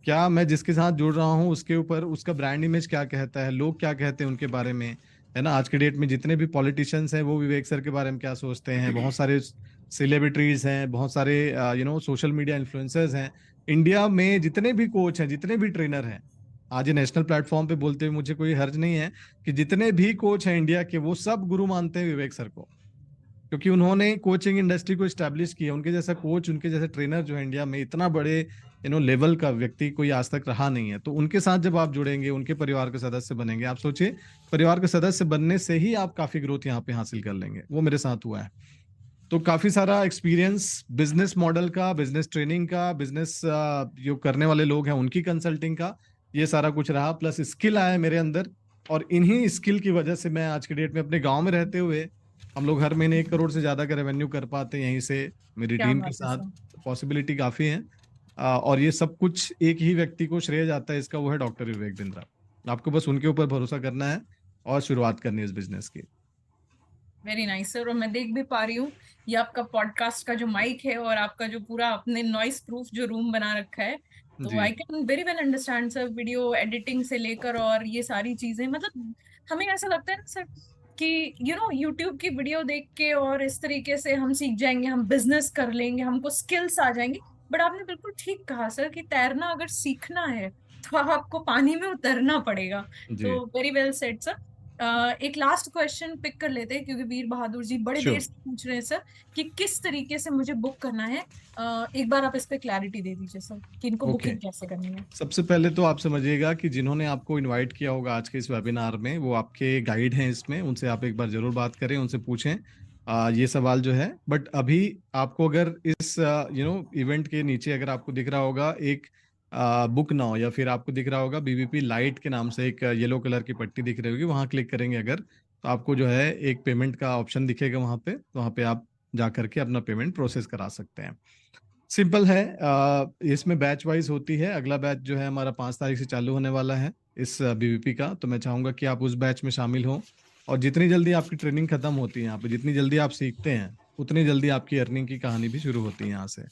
S4: क्या मैं जिसके साथ जुड़ रहा हूँ उसके ऊपर उसका ब्रांड इमेज क्या कहता है, लोग क्या कहते हैं उनके बारे में, है ना। आज के डेट में जितने भी पॉलिटिशियंस हैं वो विवेक सर के बारे में क्या सोचते हैं, बहुत सारे सेलिब्रिटीज हैं, बहुत सारे सोशल मीडिया इन्फ्लुएंसर्स हैं। इंडिया में जितने भी कोच हैं, जितने भी ट्रेनर हैं, आज ये नेशनल प्लेटफॉर्म पे बोलते हुए मुझे कोई हर्ज नहीं है कि जितने भी कोच हैं इंडिया के, वो सब गुरु मानते हैं विवेक सर को, क्योंकि उन्होंने कोचिंग इंडस्ट्री को स्टैब्लिश किया। उनके जैसा कोच, उनके जैसे ट्रेनर जो है इंडिया में, इतना बड़े लेवल का व्यक्ति कोई आज तक रहा नहीं है। तो उनके साथ जब आप जुड़ेंगे, उनके परिवार के सदस्य बनेंगे, आप सोचिए परिवार के सदस्य बनने से ही आप काफी ग्रोथ यहाँ पे हासिल कर लेंगे। वो मेरे साथ हुआ है। तो काफी सारा एक्सपीरियंस बिजनेस मॉडल का, बिजनेस ट्रेनिंग का, बिजनेस जो करने वाले लोग हैं उनकी कंसल्टिंग का, ये सारा कुछ रहा, प्लस स्किल आया मेरे अंदर। और इन्हीं स्किल की वजह से मैं आज के डेट में अपने गांव में रहते हुए, हम लोग हर महीने 1 करोड़ से ज्यादा का रेवेन्यू कर पाते हैं यहीं से, मेरी
S2: क्या
S4: टीम के
S2: बात है
S4: साथ।
S2: सर।
S4: पॉसिबिलिटी काफी है। और ये सब कुछ एक ही व्यक्ति को श्रेय जाता है इसका, वो है डॉक्टर विवेक बिंद्रा। आपको बस उनके ऊपर भरोसा करना है और शुरुआत करनी है इस बिजनेस की।
S2: Very nice sir. और मैं देख भी पा रही हूँ ये आपका पॉडकास्ट का जो माइक है और आपका जो पूरा आपने नॉइस प्रूफ जो रूम बना रखा है, तो
S4: जी
S2: I can very well understand sir, video editing से लेकर और ये सारी चीजें, मतलब हमें ऐसा लगता है ना सर कि यूट्यूब की वीडियो देख के और इस तरीके से हम सीख जाएंगे, हम बिजनेस कर लेंगे, हमको स्किल्स आ जाएंगे। बट आपने बिल्कुल ठीक कहा सर कि तैरना अगर सीखना है तो आपको पानी में उतरना पड़ेगा।
S4: जी
S2: तो वेरी वेल सेड सर। एक लास्ट क्वेश्चन पिक कर लेते हैं क्योंकि वीर बहादुर जी बड़े देर
S4: श्योर।
S2: से पूछ रहे हैं सर कि किस तरीके से मुझे बुक करना है। एक बार आप इस पे क्लैरिटी दे दीजिए सर कि इनको
S4: ओके,
S2: बुकिंग कैसे करनी है।
S4: सबसे पहले तो आप समझिएगा कि जिन्होंने आपको इनवाइट किया होगा आज के इस वेबिनार में वो आपके गाइड हैं इसमें, उनसे आप एक बार जरूर बात करें, उनसे पूछें ये सवाल जो है। बट अभी आपको अगर इस इवेंट के नीचे अगर आपको दिख रहा होगा एक बुक नाउ, या फिर आपको दिख रहा होगा बीबीपी लाइट के नाम से एक येलो कलर की पट्टी दिख रही होगी, वहां क्लिक करेंगे अगर, तो आपको जो है एक पेमेंट का ऑप्शन दिखेगा वहां पे, तो वहां पे आप जा करके अपना पेमेंट प्रोसेस करा सकते हैं। सिंपल है, इसमें बैच वाइज होती है। अगला बैच जो है हमारा 5 तारीख से चालू होने वाला है इस बीबीपी का, तो मैं चाहूंगा कि आप उस बैच में शामिल हों। और जितनी जल्दी आपकी ट्रेनिंग खत्म होती है यहाँ पे, जितनी जल्दी आप सीखते हैं, उतनी जल्दी आपकी अर्निंग की कहानी भी शुरू होती है यहाँ से।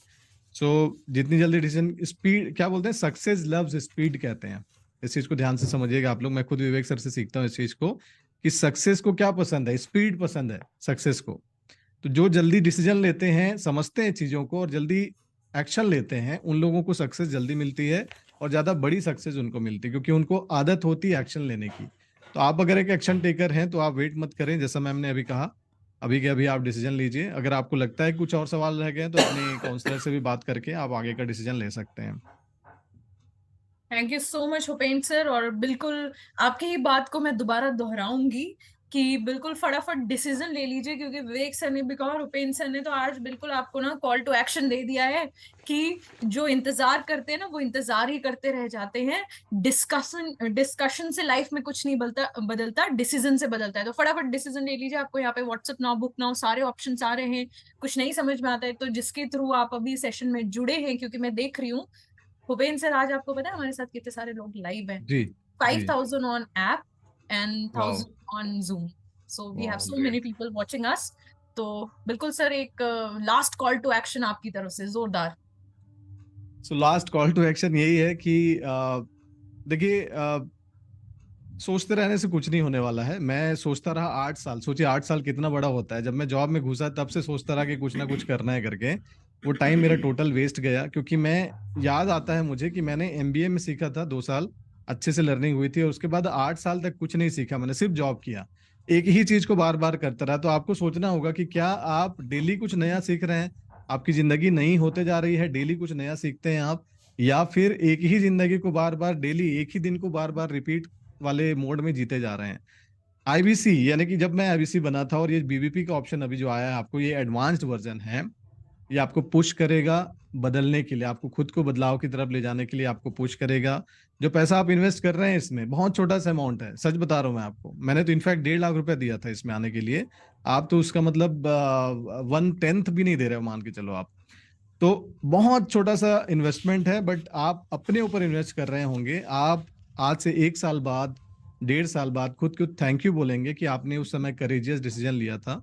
S4: सो जितनी जल्दी डिसीजन, स्पीड क्या बोलते हैं, सक्सेस लव्स स्पीड कहते हैं। इस चीज को ध्यान से समझिएगा आप लोग। मैं खुद विवेक सर से सीखता हूँ इस चीज को कि सक्सेस को क्या पसंद है, स्पीड पसंद है सक्सेस को। तो जो जल्दी डिसीजन लेते हैं, समझते हैं चीजों को और जल्दी एक्शन लेते हैं, उन लोगों को सक्सेस जल्दी मिलती है और ज्यादा बड़ी सक्सेस उनको मिलती है, क्योंकि उनको आदत होती है एक्शन लेने की। तो आप अगर एक एक्शन टेकर हैं तो आप वेट मत करें, जैसा मैम ने अभी कहा, अभी के अभी आप डिसीजन लीजिए। अगर आपको लगता है कुछ और सवाल रह गए हैं तो अपने काउंसलर से भी बात करके आप आगे का डिसीजन ले सकते हैं।
S2: Thank you so much Upendra sir. और बिल्कुल आपकी ही बात को मैं दोबारा दोहराऊंगी कि बिल्कुल फटाफट डिसीजन ले लीजिए, क्योंकि विवेक सर ने भी कहा और उपेंद्र सर ने तो आज बिल्कुल आपको ना कॉल टू एक्शन दे दिया है कि जो इंतजार करते हैं ना वो इंतजार ही करते रह जाते हैं। डिस्कशन से लाइफ में कुछ नहीं बदलता, डिसीजन से बदलता है। तो फटाफट डिसीजन ले लीजिए। आपको यहाँ पे व्हाट्सएप नाउ, बुक नाउ, सारे ऑप्शन आ रहे हैं। कुछ नहीं समझ में आता है तो जिसके थ्रू आप अभी सेशन में जुड़े हैं, क्योंकि मैं देख रही हूँ भूपेन सर, आज आपको पता है हमारे साथ कितने सारे लोग लाइव हैं।
S4: जी जी।
S2: 5,000 on app and
S4: wow
S2: 1,000 on Zoom. So we have
S4: wow
S2: so many
S3: great.
S2: People watching us. तो बिल्कुल सर एक लास्ट कॉल टू एक्शन आपकी तरफ से जोरदार।
S4: So last call to action यही है कि देखिए, सोचते रहने से कुछ नहीं होने वाला है। मैं सोचता रहा 8 साल, सोचिए 8 साल कितना बड़ा होता है। जब मैं जॉब में घुसा तब से सोचता रहा कि कुछ ना कुछ करना है करके। वो टाइम मेरा टोटल वेस्ट गया, क्योंकि मैं, याद आता है मुझे कि मैंने एमबीए में सीखा था 2 साल, अच्छे से लर्निंग हुई थी, और उसके बाद 8 साल तक कुछ नहीं सीखा, मैंने सिर्फ जॉब किया, एक ही चीज को बार बार करता रहा। तो आपको सोचना होगा कि क्या आप डेली कुछ नया सीख रहे हैं, आपकी जिंदगी नई होते जा रही है, डेली कुछ नया सीखते हैं आप, या फिर एक ही जिंदगी को बार बार डेली एक ही दिन को बार बार रिपीट वाले मोड में जीते जा रहे हैं। आईबीसी, यानी कि जब मैं आईबीसी बना था, और ये बीबीपी का ऑप्शन अभी जो आया है आपको, ये एडवांस्ड वर्जन है। ये आपको पुश करेगा बदलने के लिए, आपको खुद को बदलाव की तरफ ले जाने के लिए आपको पुश करेगा। जो पैसा आप इन्वेस्ट कर रहे हैं इसमें बहुत छोटा सा अमाउंट है, सच बता रहा हूं मैं आपको। मैंने तो इनफैक्ट 1.5 लाख रुपए दिया था इसमें आने के लिए। आप तो उसका मतलब 1/10 भी नहीं दे रहे हो, मान के चलो आप। तो बहुत छोटा सा इन्वेस्टमेंट है, बट आप अपने ऊपर इन्वेस्ट कर रहे होंगे। आप आज से 1 साल बाद, 1.5 साल बाद खुद को थैंक यू बोलेंगे कि आपने उस समय करेजियस डिसीजन लिया था,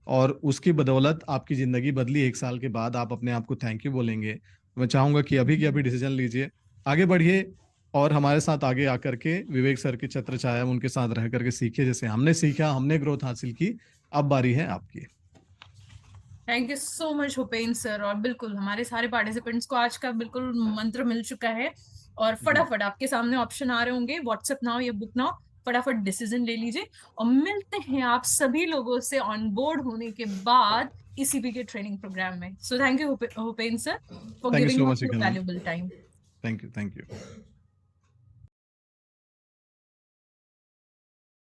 S4: और उसकी बदौलत आपकी जिंदगी बदली। 1 साल के बाद आप अपने आप को थैंक यू बोलेंगे। मैं चाहूंगा कि अभी की अभी डिसीजन लीजिए, आगे बढ़िए, और हमारे साथ आगे आकर के विवेक सर की छत्र छाया उनके साथ रह करके सीखिए, जैसे हमने सीखा, हमने ग्रोथ हासिल की। अब बारी है आपकी।
S2: Thank you so much Upendra sir. और बिल्कुल हमारे सारे पार्टिसिपेंट्स को आज का बिल्कुल मंत्र मिल चुका है। और फटाफट आपके सामने ऑप्शन आ रहे होंगे, व्हाट्सएप नाउ या बुक नाउ, फटाफट डिसीजन ले लीजिए। और मिलते हैं आप सभी लोगों से ऑन बोर्ड होने के बाद ईसीपी के ट्रेनिंग प्रोग्राम में। So thank you Upendra sir for
S4: thank you
S2: giving
S4: so
S2: us
S4: much
S2: your
S4: ma'am.
S2: Valuable time.
S4: Thank you.